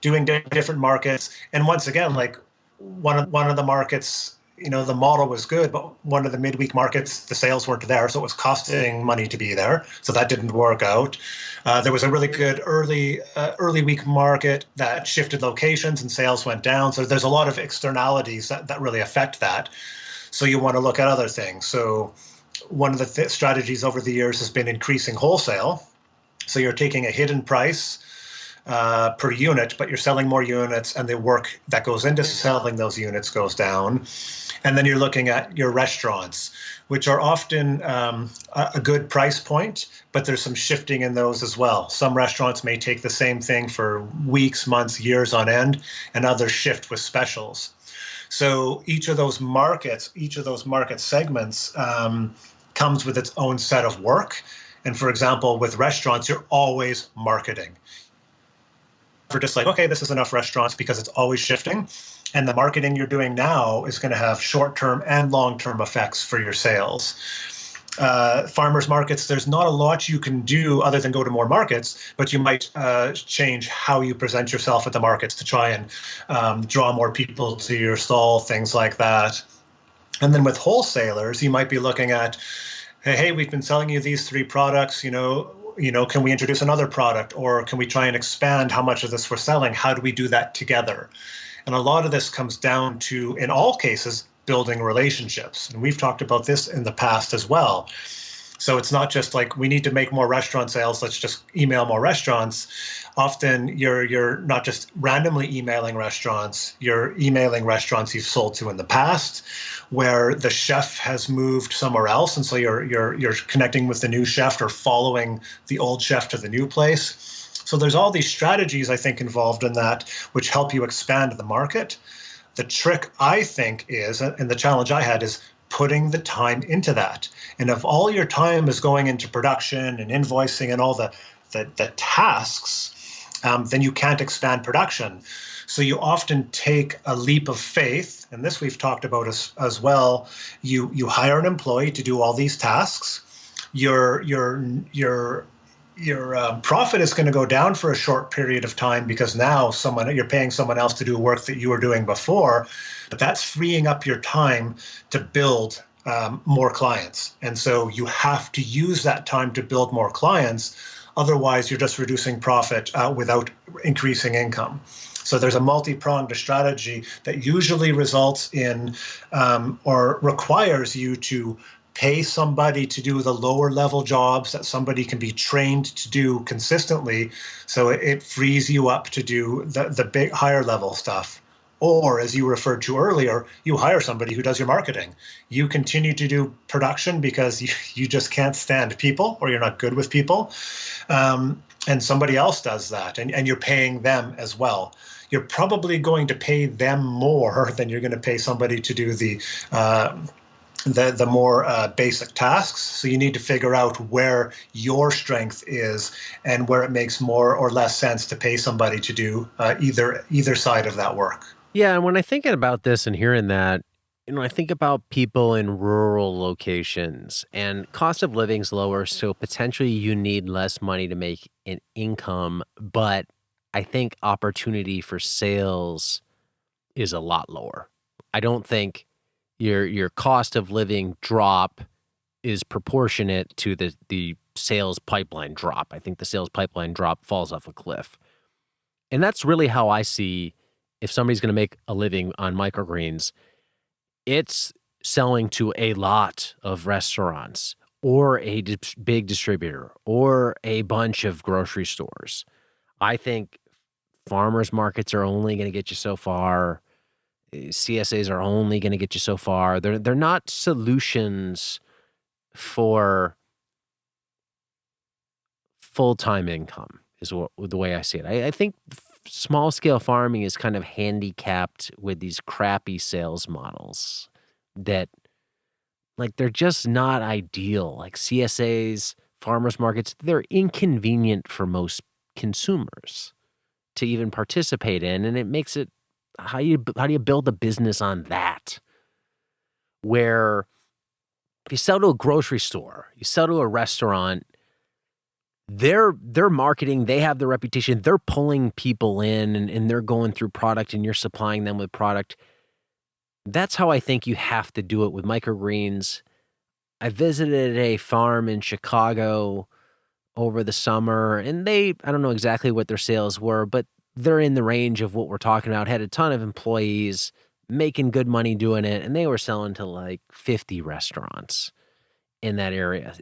doing different markets. And once again, like one of the markets, the model was good, but one of the midweek markets, the sales weren't there, so it was costing money to be there. So that didn't work out. There was a really good early week market that shifted locations and sales went down. So there's a lot of externalities that really affect that. So you want to look at other things. So one of the strategies over the years has been increasing wholesale. So you're taking a hidden price per unit, but you're selling more units, and the work that goes into selling those units goes down. And then you're looking at your restaurants, which are often a good price point, but there's some shifting in those as well. Some restaurants may take the same thing for weeks, months, years on end, and others shift with specials. So each of those market segments comes with its own set of work. And for example, with restaurants, you're always marketing. For just like, okay, this is enough restaurants, because it's always shifting. And the marketing you're doing now is going to have short-term and long-term effects for your sales. Farmers markets, there's not a lot you can do other than go to more markets, but you might change how you present yourself at the markets to try and draw more people to your stall, things like that. And then with wholesalers, you might be looking at, hey, we've been selling you these 3 products, can we introduce another product, or can we try and expand how much of this we're selling? How do we do that together? And a lot of this comes down to, in all cases, building relationships. And we've talked about this in the past as well. So it's not just like, we need to make more restaurant sales, let's just email more restaurants. Often you're not just randomly emailing restaurants, you're emailing restaurants you've sold to in the past, where the chef has moved somewhere else, and so you're connecting with the new chef or following the old chef to the new place. So there's all these strategies, I think, involved in that, which help you expand the market. The trick, I think, is, and the challenge I had, is putting the time into that. And if all your time is going into production and invoicing and all the tasks, then you can't expand production. So you often take a leap of faith, and this we've talked about as well. You hire an employee to do all these tasks. Your profit is going to go down for a short period of time, because now you're paying someone else to do work that you were doing before, but that's freeing up your time to build more clients. And so you have to use that time to build more clients. Otherwise, you're just reducing profit without increasing income. So there's a multi-pronged strategy that usually results in or requires you to pay somebody to do the lower level jobs that somebody can be trained to do consistently. So it frees you up to do the big higher level stuff. Or, as you referred to earlier, you hire somebody who does your marketing. You continue to do production because you just can't stand people, or you're not good with people. And somebody else does that, and you're paying them as well. You're probably going to pay them more than you're going to pay somebody to do the more basic tasks. So you need to figure out where your strength is and where it makes more or less sense to pay somebody to do either side of that work. Yeah, and when I think about this and hearing that, I think about people in rural locations, and cost of living's lower, so potentially you need less money to make an income, but I think opportunity for sales is a lot lower. I don't think your cost of living drop is proportionate to the sales pipeline drop. I think the sales pipeline drop falls off a cliff. And that's really how I see, if somebody's going to make a living on microgreens, it's selling to a lot of restaurants or a big distributor or a bunch of grocery stores. I think farmers markets are only going to get you so far. CSAs are only going to get you so far. They're not solutions for full-time income, is the way I see it. I think small scale farming is kind of handicapped with these crappy sales models that, like, they're just not ideal. Like CSAs, farmers markets, they're inconvenient for most consumers to even participate in, and it makes it how do you build a business on that? Where if you sell to a grocery store, you sell to a restaurant, they're marketing, they have the reputation, they're pulling people in and they're going through product and you're supplying them with product. That's how I think you have to do it with microgreens. I visited a farm in Chicago over the summer, and I don't know exactly what their sales were, but they're in the range of what we're talking about. Had a ton of employees making good money doing it, and they were selling to like 50 restaurants in that area.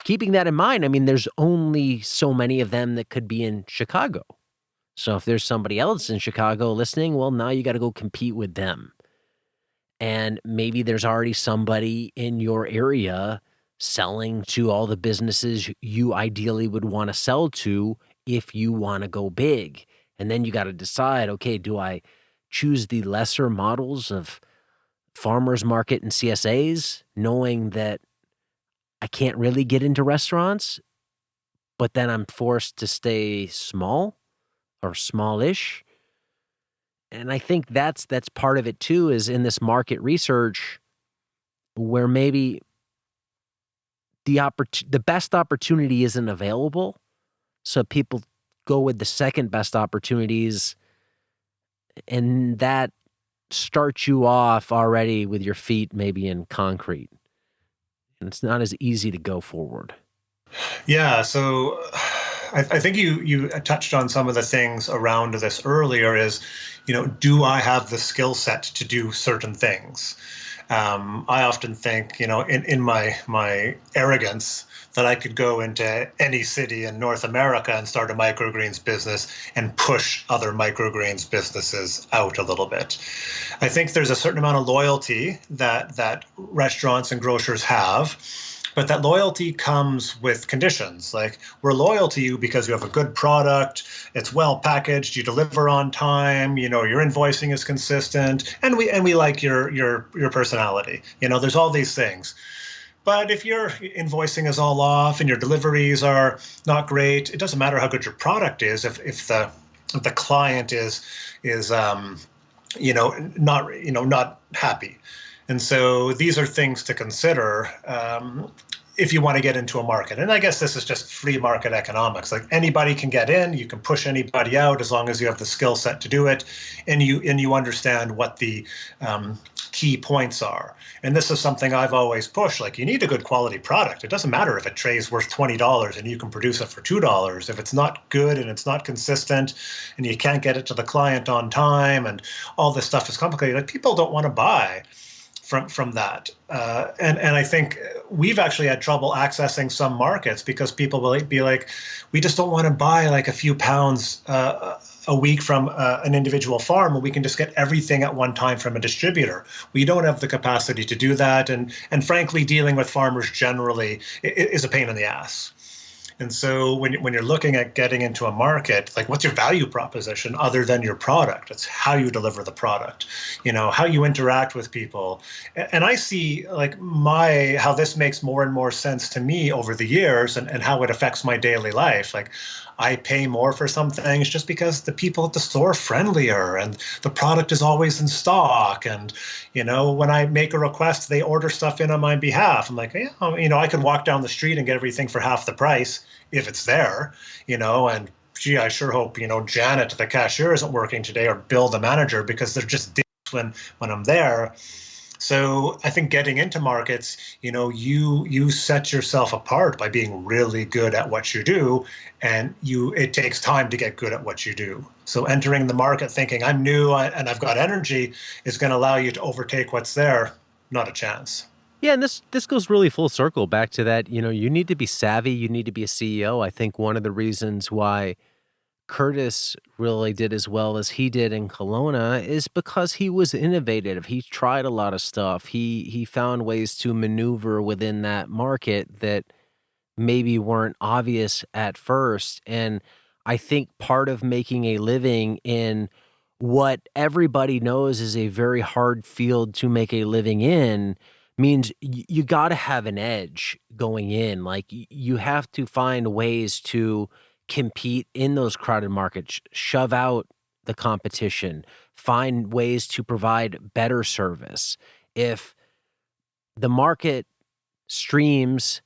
Keeping that in mind, I mean, there's only so many of them that could be in Chicago. So if there's somebody else in Chicago listening, well, now you got to go compete with them. And maybe there's already somebody in your area selling to all the businesses you ideally would want to sell to if you want to go big. And then you got to decide, okay, do I choose the lesser models of farmers market and CSAs, knowing that I can't really get into restaurants, but then I'm forced to stay small or smallish? And I think that's part of it too, is in this market research where maybe the best opportunity isn't available. So people go with the second best opportunities, and that starts you off already with your feet maybe in concrete. And it's not as easy to go forward. Yeah, so I think you touched on some of the things around this earlier. Is, do I have the skill set to do certain things? I often think, in my arrogance, that I could go into any city in North America and start a microgreens business and push other microgreens businesses out a little bit. I think there's a certain amount of loyalty that restaurants and grocers have. But that loyalty comes with conditions. Like, we're loyal to you because you have a good product, it's well packaged, you deliver on time, your invoicing is consistent, and we like your personality. There's all these things. But if your invoicing is all off and your deliveries are not great, it doesn't matter how good your product is if the client is not happy. And so these are things to consider if you want to get into a market. And I guess this is just free market economics. Like, anybody can get in, you can push anybody out as long as you have the skill set to do it, and you understand what the key points are. And this is something I've always pushed. Like, you need a good quality product. It doesn't matter if a tray is worth $20 and you can produce it for $2. If it's not good and it's not consistent and you can't get it to the client on time and all this stuff is complicated, like, people don't want to buy from that. And I think we've actually had trouble accessing some markets because people will be like, we just don't want to buy like a few pounds a week from an individual farm, and we can just get everything at one time from a distributor. We don't have the capacity to do that. And frankly, dealing with farmers generally is a pain in the ass. And so when you're looking at getting into a market, like, what's your value proposition other than your product? It's how you deliver the product, how you interact with people. And I see like how this makes more and more sense to me over the years and how it affects my daily life. Like, I pay more for some things just because the people at the store are friendlier and the product is always in stock. And, when I make a request, they order stuff in on my behalf. I'm like, yeah, I can walk down the street and get everything for half the price if it's there, and gee, I sure hope, Janet, the cashier, isn't working today, or Bill, the manager, because they're just dicks when I'm there. So I think getting into markets, you set yourself apart by being really good at what you do, and it takes time to get good at what you do. So entering the market thinking I'm new and I've got energy is going to allow you to overtake what's there. Not a chance. Yeah, and this goes really full circle back to that, you need to be savvy, you need to be a CEO. I think one of the reasons why Curtis really did as well as he did in Kelowna is because he was innovative. He tried a lot of stuff. He found ways to maneuver within that market that maybe weren't obvious at first. And I think part of making a living in what everybody knows is a very hard field to make a living in means you got to have an edge going in. Like, you have to find ways to compete in those crowded markets, shove out the competition, find ways to provide better service. If the market streams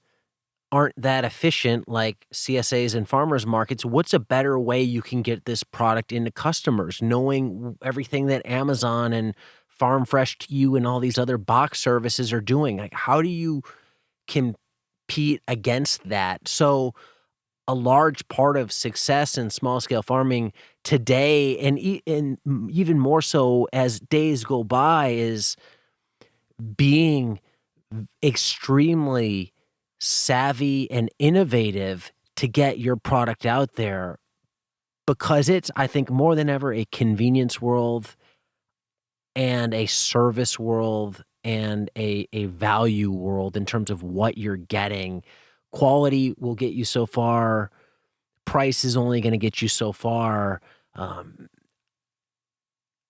aren't that efficient like CSAs and farmers markets, what's a better way you can get this product into customers? Knowing everything that Amazon and Farm Fresh to You and all these other box services are doing, like how do you compete against that? So a large part of success in small scale farming today, and even more so as days go by, is being extremely savvy and innovative to get your product out there, because it's, I think, more than ever a convenience world and a service world and a value world in terms of what you're getting. Quality will get you so far. Price is only going to get you so far.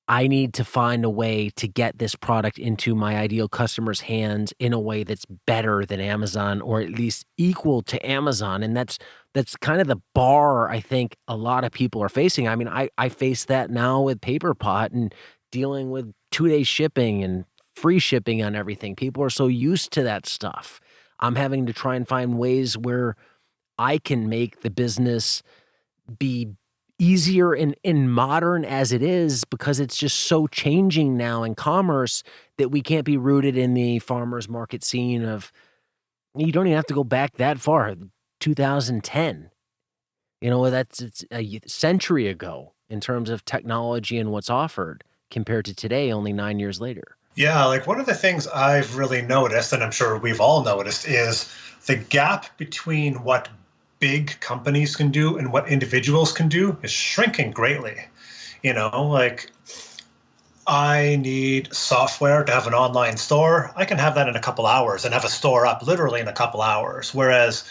I need to find a way to get this product into my ideal customer's hands in a way that's better than Amazon, or at least equal to Amazon. And that's kind of the bar I think a lot of people are facing. I mean, I face that now with Paper Pot and dealing with 2-day shipping and free shipping on everything. People are so used to that stuff. I'm having to try and find ways where I can make the business be easier and modern as it is, because it's just so changing now in commerce that we can't be rooted in the farmers market scene of, you don't even have to go back that far, 2010. It's a century ago in terms of technology and what's offered compared to today, only 9 years later. Yeah, like one of the things I've really noticed, and I'm sure we've all noticed, is the gap between what big companies can do and what individuals can do is shrinking greatly. Like I need software to have an online store. I can have that in a couple hours and have a store up literally in a couple hours. Whereas,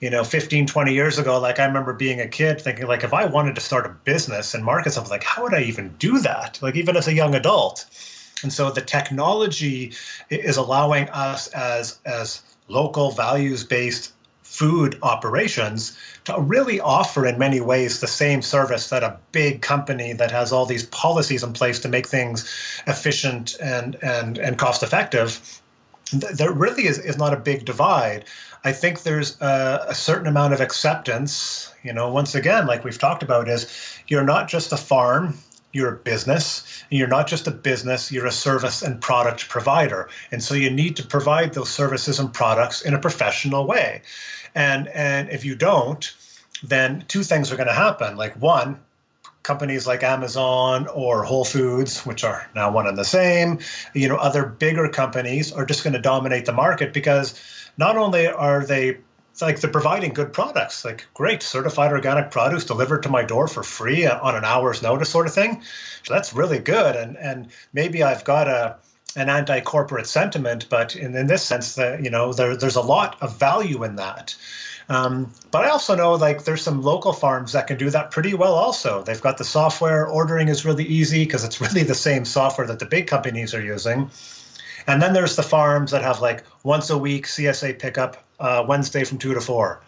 15, 20 years ago, like I remember being a kid thinking like, if I wanted to start a business and market something, like how would I even do that? Like even as a young adult. And so the technology is allowing us as local values-based food operations to really offer in many ways the same service that a big company that has all these policies in place to make things efficient and cost effective. There really is not a big divide. I think there's a certain amount of acceptance, once again, like we've talked about, is you're not just a farm, you're a business, and you're not just a business, you're a service and product provider. And so you need to provide those services and products in a professional way. And if you don't, then two things are going to happen. Like one, companies like Amazon or Whole Foods, which are now one and the same, other bigger companies are just going to dominate the market, because not only are they they're providing good products, like great certified organic produce delivered to my door for free on an hour's notice sort of thing. So that's really good. And maybe I've got an anti-corporate sentiment, but in this sense that, there's a lot of value in that. But I also know like there's some local farms that can do that pretty well also. They've got the software, ordering is really easy because it's really the same software that the big companies are using. And then there's the farms that have like once a week CSA pickup, Wednesday from 2 to 4.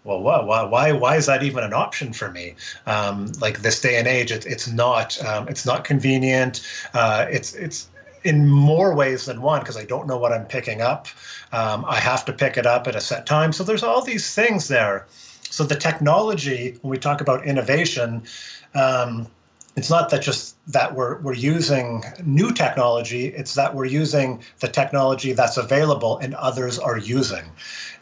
Well, why is that even an option for me? Like this day and age, it's not convenient. It's in more ways than one, because I don't know what I'm picking up. I have to pick it up at a set time. So there's all these things there. So the technology, when we talk about innovation, it's not that just that we're using new technology, it's that we're using the technology that's available and others are using.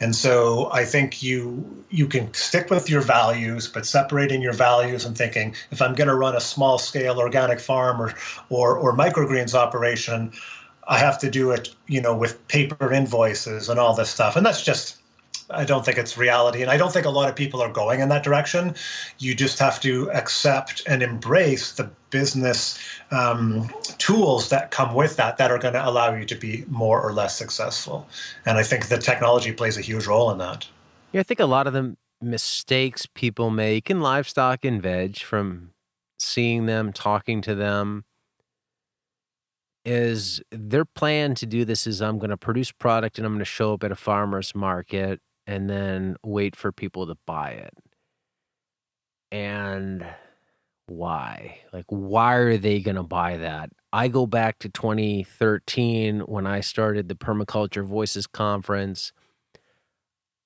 And so I think you can stick with your values, but separating your values and thinking, if I'm going to run a small scale organic farm or microgreens operation, I have to do it, with paper invoices and all this stuff. And that's just, I don't think it's reality. And I don't think a lot of people are going in that direction. You just have to accept and embrace the business tools that come with that are going to allow you to be more or less successful. And I think the technology plays a huge role in that. Yeah, I think a lot of the mistakes people make in livestock and veg, from seeing them, talking to them, is their plan to do this is, I'm going to produce product and I'm going to show up at a farmer's market and then wait for people to buy it. And Why? Like, why are they going to buy that? I go back to 2013 when I started the Permaculture Voices Conference.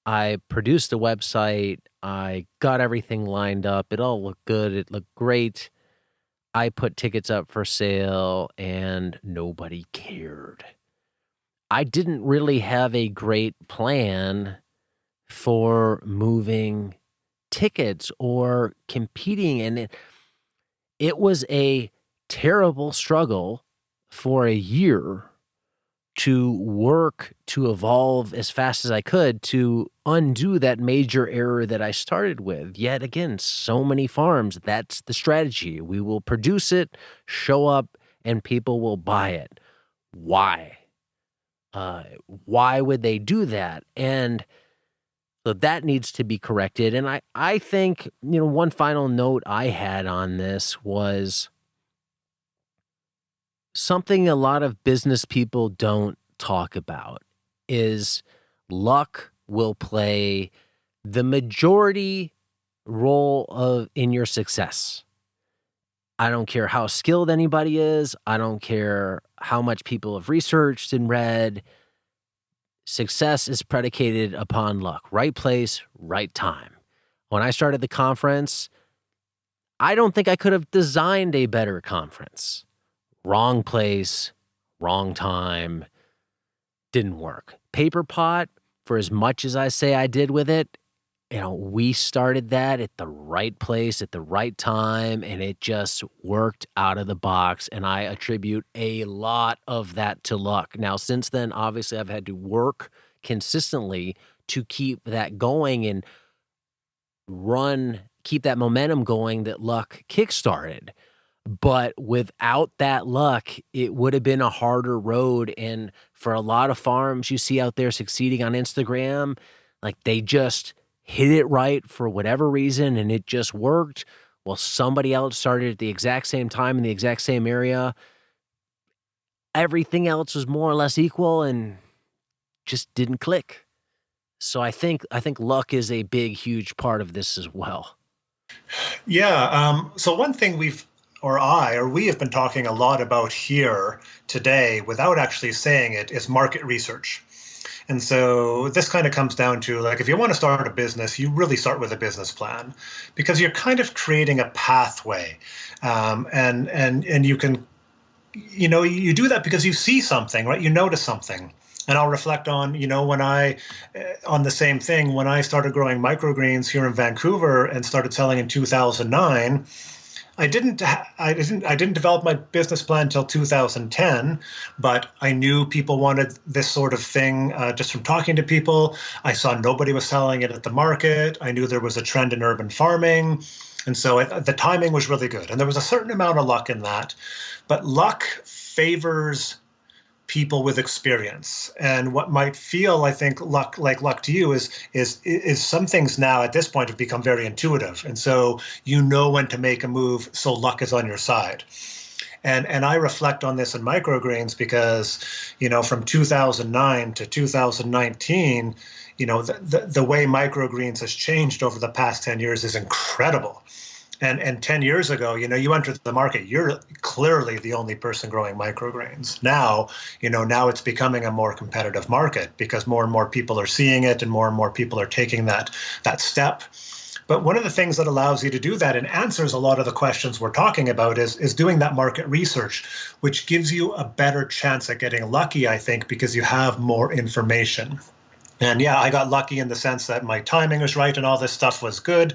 I produced a website. I got everything lined up. It all looked good. It looked great. I put tickets up for sale and nobody cared. I didn't really have a great plan for moving tickets or competing. And it was a terrible struggle for a year to work to evolve as fast as I could to undo that major error that I started with. Yet again, so many farms, that's the strategy. We will produce it, show up, and people will buy it. Why? Why would they do that? And so that needs to be corrected. And I think, one final note I had on this was something a lot of business people don't talk about is luck will play the majority role in your success. I don't care how skilled anybody is. I don't care how much people have researched and read. Success is predicated upon luck. Right place, right time. When I started the conference, I don't think I could have designed a better conference. Wrong place, wrong time, didn't work. Paper Pot, for as much as I say I did with it, we started that at the right place at the right time, and it just worked out of the box, and I attribute a lot of that to luck. Now, since then, obviously, I've had to work consistently to keep that going and keep that momentum going that luck kickstarted. But without that luck, it would have been a harder road. And for a lot of farms you see out there succeeding on Instagram, like they just hit it right for whatever reason and it just worked. Well, somebody else started at the exact same time in the exact same area. Everything else was more or less equal and just didn't click. So I think luck is a big, huge part of this as well. Yeah. So one thing we have been talking a lot about here today without actually saying it is market research. And so this kind of comes down to, like, if you want to start a business, you really start with a business plan because you're kind of creating a pathway. And you can, you do that because you see something, right? You notice something. And I'll reflect on, on the same thing, when I started growing microgreens here in Vancouver and started selling in 2009, I didn't develop my business plan until 2010, but I knew people wanted this sort of thing just from talking to people. I saw nobody was selling it at the market. I knew there was a trend in urban farming. And so the timing was really good. And there was a certain amount of luck in that. But luck favors people with experience. And what might feel, I think, luck to you is some things now at this point have become very intuitive. And so you know when to make a move, so luck is on your side. And I reflect on this in microgreens because, from 2009 to 2019, the way microgreens has changed over the past 10 years is incredible. And 10 years ago, you entered the market, you're clearly the only person growing microgreens. Now it's becoming a more competitive market because more and more people are seeing it and more people are taking that step. But one of the things that allows you to do that and answers a lot of the questions we're talking about is doing that market research, which gives you a better chance at getting lucky, I think, because you have more information. And yeah, I got lucky in the sense that my timing was right and all this stuff was good.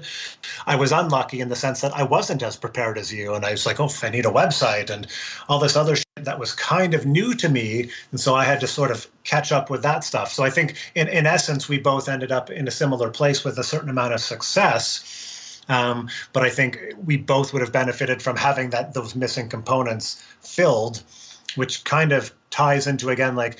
I was unlucky in the sense that I wasn't as prepared as you. And I was like, oh, I need a website and all this other shit that was kind of new to me. And so I had to sort of catch up with that stuff. So I think in essence, we both ended up in a similar place with a certain amount of success. But I think we both would have benefited from having those missing components filled, which kind of ties into, again, like,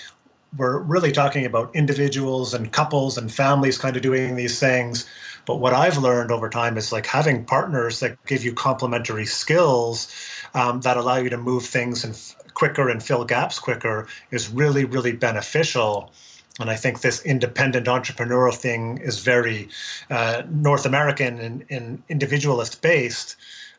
we're really talking about individuals and couples and families kind of doing these things. But what I've learned over time is like having partners that give you complementary skills that allow you to move things quicker and fill gaps quicker is really, really beneficial. And I think this independent entrepreneurial thing is very North American and individualist based.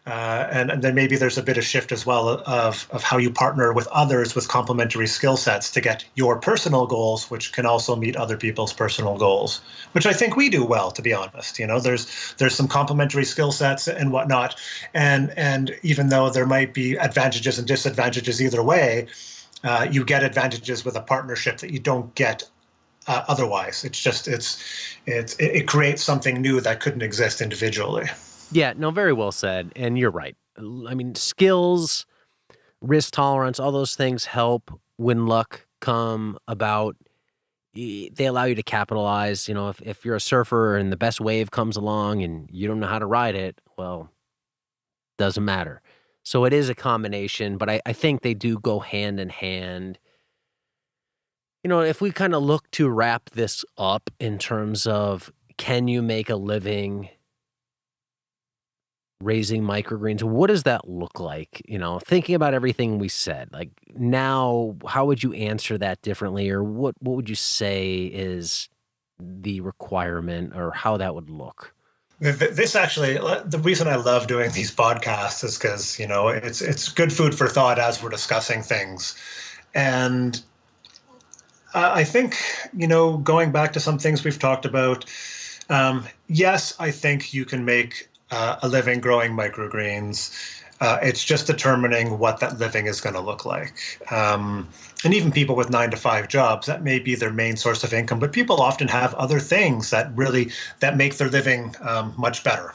And then maybe there's a bit of shift as well of how you partner with others with complementary skill sets to get your personal goals, which can also meet other people's personal goals, which I think we do well, to be honest. There's some complementary skill sets and whatnot, and even though there might be advantages and disadvantages either way, you get advantages with a partnership that you don't get otherwise. It creates something new that couldn't exist individually. Yeah, no, very well said. And you're right. I mean, skills, risk tolerance, all those things help when luck come about. They allow you to capitalize. If you're a surfer and the best wave comes along and you don't know how to ride it, well, doesn't matter. So it is a combination, but I think they do go hand in hand. If we kind of look to wrap this up in terms of, can you make a living raising microgreens? What does that look like? Thinking about everything we said, like now, how would you answer that differently? Or what would you say is the requirement or how that would look? This actually, the reason I love doing these podcasts is because, it's good food for thought as we're discussing things. And I think, going back to some things we've talked about, yes, I think you can make a living growing microgreens. It's just determining what that living is going to look like. And even people with 9-to-5 jobs, that may be their main source of income, but people often have other things that make their living much better.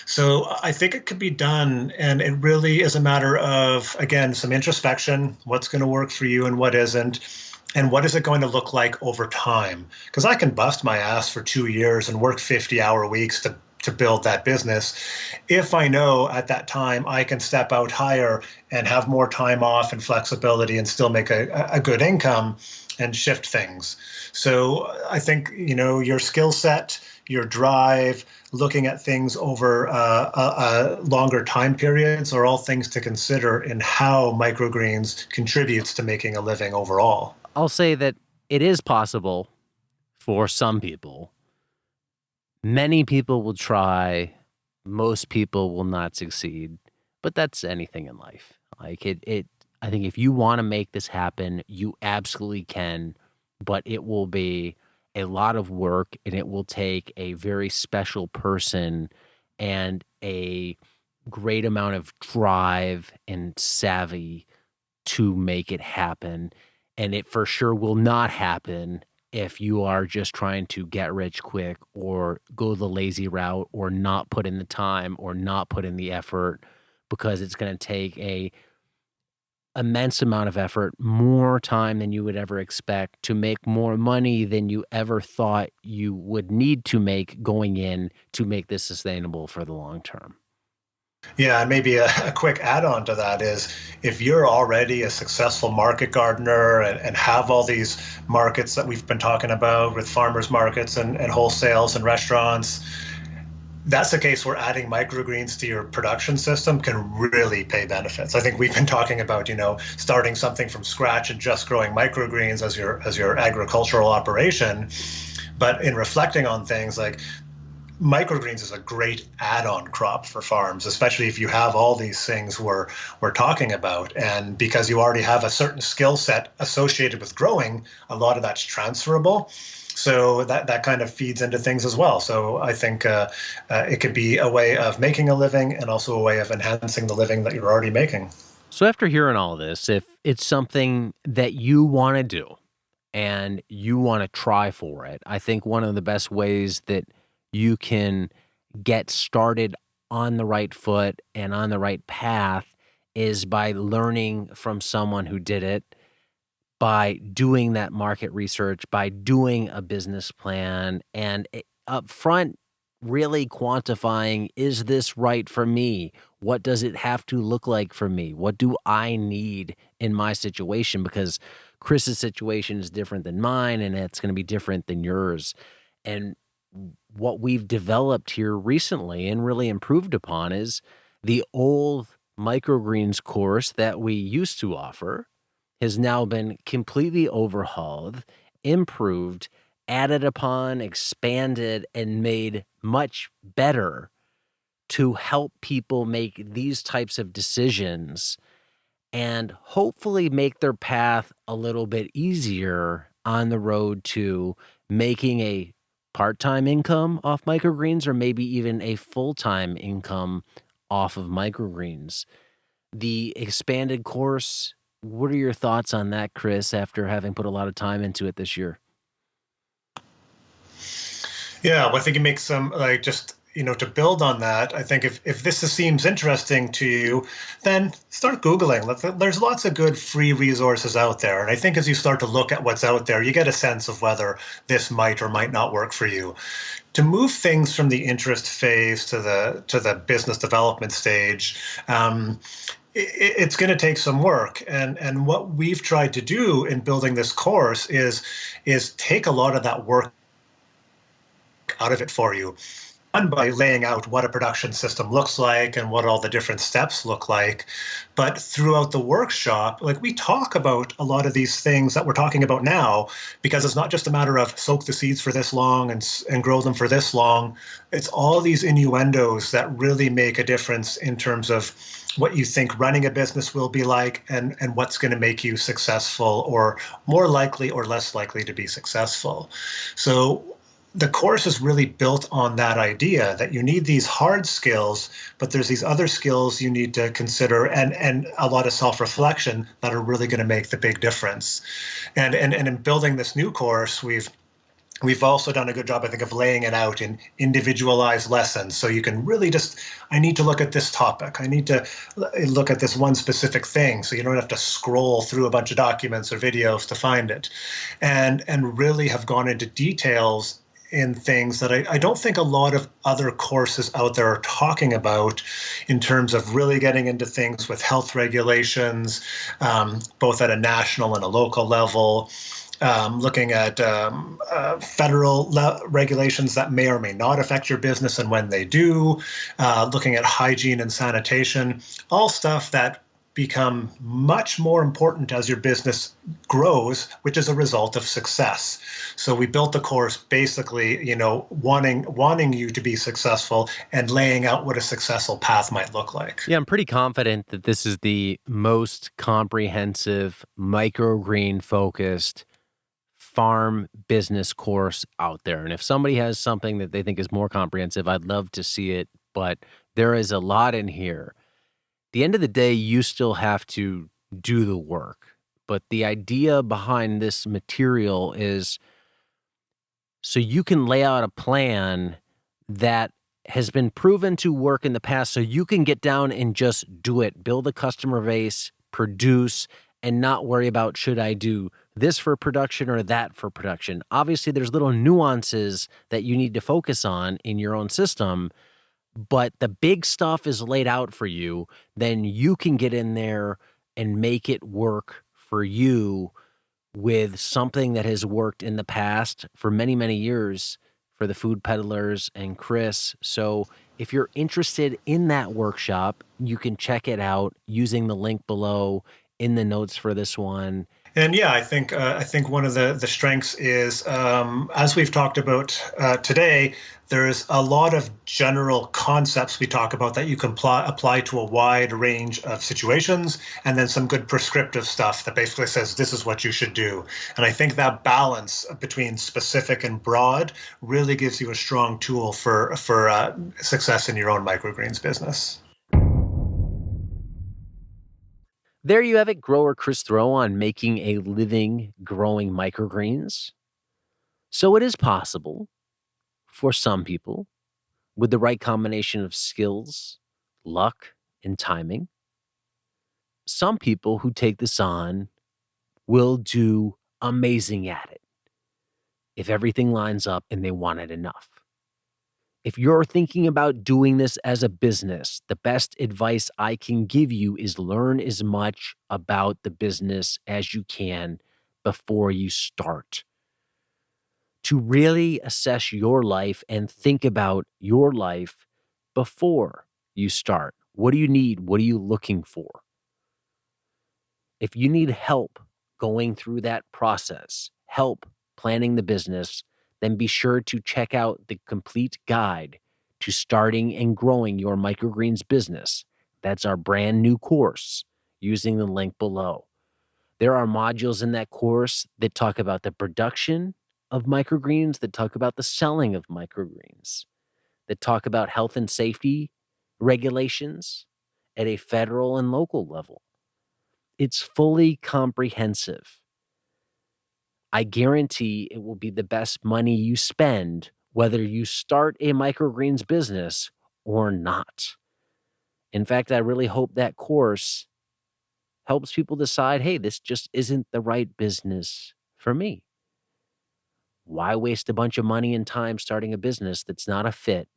So I think it could be done, and it really is a matter of, again, some introspection, what's going to work for you and what isn't. And what is it going to look like over time? Because I can bust my ass for 2 years and work 50-hour weeks to build that business. If I know at that time I can step out higher and have more time off and flexibility and still make a good income and shift things. So I think, your skill set, your drive, looking at things over longer time periods are all things to consider in how microgreens contributes to making a living overall. I'll say that it is possible for some people. Many people will try. Most people will not succeed, but that's anything in life. Like I think if you want to make this happen, you absolutely can, but it will be a lot of work and it will take a very special person and a great amount of drive and savvy to make it happen. And it for sure will not happen if you are just trying to get rich quick or go the lazy route or not put in the time or not put in the effort, because it's going to take a immense amount of effort, more time than you would ever expect, to make more money than you ever thought you would need to make going in to make this sustainable for the long term. Yeah, and maybe a quick add-on to that is, if you're already a successful market gardener and have all these markets that we've been talking about with farmers markets and wholesales and restaurants, that's a case where adding microgreens to your production system can really pay benefits. I think we've been talking about, starting something from scratch and just growing microgreens as your agricultural operation. But in reflecting on things like, microgreens is a great add-on crop for farms, especially if you have all these things we're talking about. And because you already have a certain skill set associated with growing, a lot of that's transferable. So that kind of feeds into things as well. So I think it could be a way of making a living and also a way of enhancing the living that you're already making. So after hearing all this, if it's something that you want to do and you want to try for it, I think one of the best ways that you can get started on the right foot and on the right path is by learning from someone who did it, by doing that market research, by doing a business plan, and up front, really quantifying, is this right for me? What does it have to look like for me? What do I need in my situation? Because Chris's situation is different than mine, and it's going to be different than yours. And what we've developed here recently and really improved upon is the old microgreens course that we used to offer has now been completely overhauled, improved, added upon, expanded, and made much better to help people make these types of decisions and hopefully make their path a little bit easier on the road to making a part-time income off microgreens or maybe even a full-time income off of microgreens. The expanded course, what are your thoughts on that, Chris, after having put a lot of time into it this year? Yeah, well, I think you make some like just to build on that. I think if this seems interesting to you, then start Googling. There's lots of good free resources out there, and I think as you start to look at what's out there, you get a sense of whether this might or might not work for you. To move things from the interest phase to the business development stage. It's going to take some work, and what we've tried to do in building this course is take a lot of that work out of it for you. One, by laying out what a production system looks like and what all the different steps look like. But throughout the workshop, like we talk about a lot of these things that we're talking about now, because it's not just a matter of soak the seeds for this long and grow them for this long. It's all these innuendos that really make a difference in terms of what you think running a business will be like and what's going to make you successful or more likely or less likely to be successful. So the course is really built on that idea that you need these hard skills, but there's these other skills you need to consider and a lot of self-reflection that are really going to make the big difference. And in building this new course, we've also done a good job, I think, of laying it out in individualized lessons. So you can really I need to look at this topic. I need to look at this one specific thing. So you don't have to scroll through a bunch of documents or videos to find it. And really have gone into details in things that I don't think a lot of other courses out there are talking about in terms of really getting into things with health regulations, both at a national and a local level, looking at federal regulations that may or may not affect your business and when they do, looking at hygiene and sanitation, all stuff that become much more important as your business grows, which is a result of success. So we built the course basically, wanting you to be successful and laying out what a successful path might look like. Yeah, I'm pretty confident that this is the most comprehensive microgreen focused farm business course out there. And if somebody has something that they think is more comprehensive, I'd love to see it, but there is a lot in here. The end of the day, you still have to do the work. But the idea behind this material is so you can lay out a plan that has been proven to work in the past so you can get down and just do it, build a customer base, produce, and not worry about should I do this for production or that for production. Obviously, there's little nuances that you need to focus on in your own system, but the big stuff is laid out for you. Then you can get in there and make it work for you with something that has worked in the past for many, many years for the food peddlers and Chris. So if you're interested in that workshop, you can check it out using the link below in the notes for this one. And yeah, I think one of the strengths is, as we've talked about today, there's a lot of general concepts we talk about that you can apply to a wide range of situations, and then some good prescriptive stuff that basically says this is what you should do. And I think that balance between specific and broad really gives you a strong tool for success in your own microgreens business. There you have it, grower Chris Thoreau on making a living growing microgreens. So it is possible for some people with the right combination of skills, luck, and timing. Some people who take this on will do amazing at it if everything lines up and they want it enough. If you're thinking about doing this as a business, the best advice I can give you is learn as much about the business as you can before you start. To really assess your life and think about your life before you start. What do you need? What are you looking for? If you need help going through that process, help planning the business, then be sure to check out the complete guide to starting and growing your microgreens business. That's our brand new course using the link below. There are modules in that course that talk about the production of microgreens, that talk about the selling of microgreens, that talk about health and safety regulations at a federal and local level. It's fully comprehensive. I guarantee it will be the best money you spend, whether you start a microgreens business or not. In fact, I really hope that course helps people decide, hey, this just isn't the right business for me. Why waste a bunch of money and time starting a business that's not a fit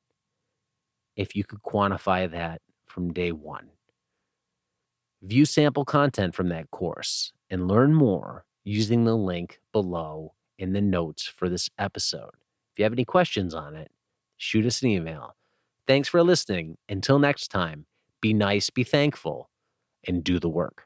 if you could quantify that from day one? View sample content from that course and learn more using the link below in the notes for this episode. If you have any questions on it, shoot us an email. Thanks for listening. Until next time, be nice, be thankful, and do the work.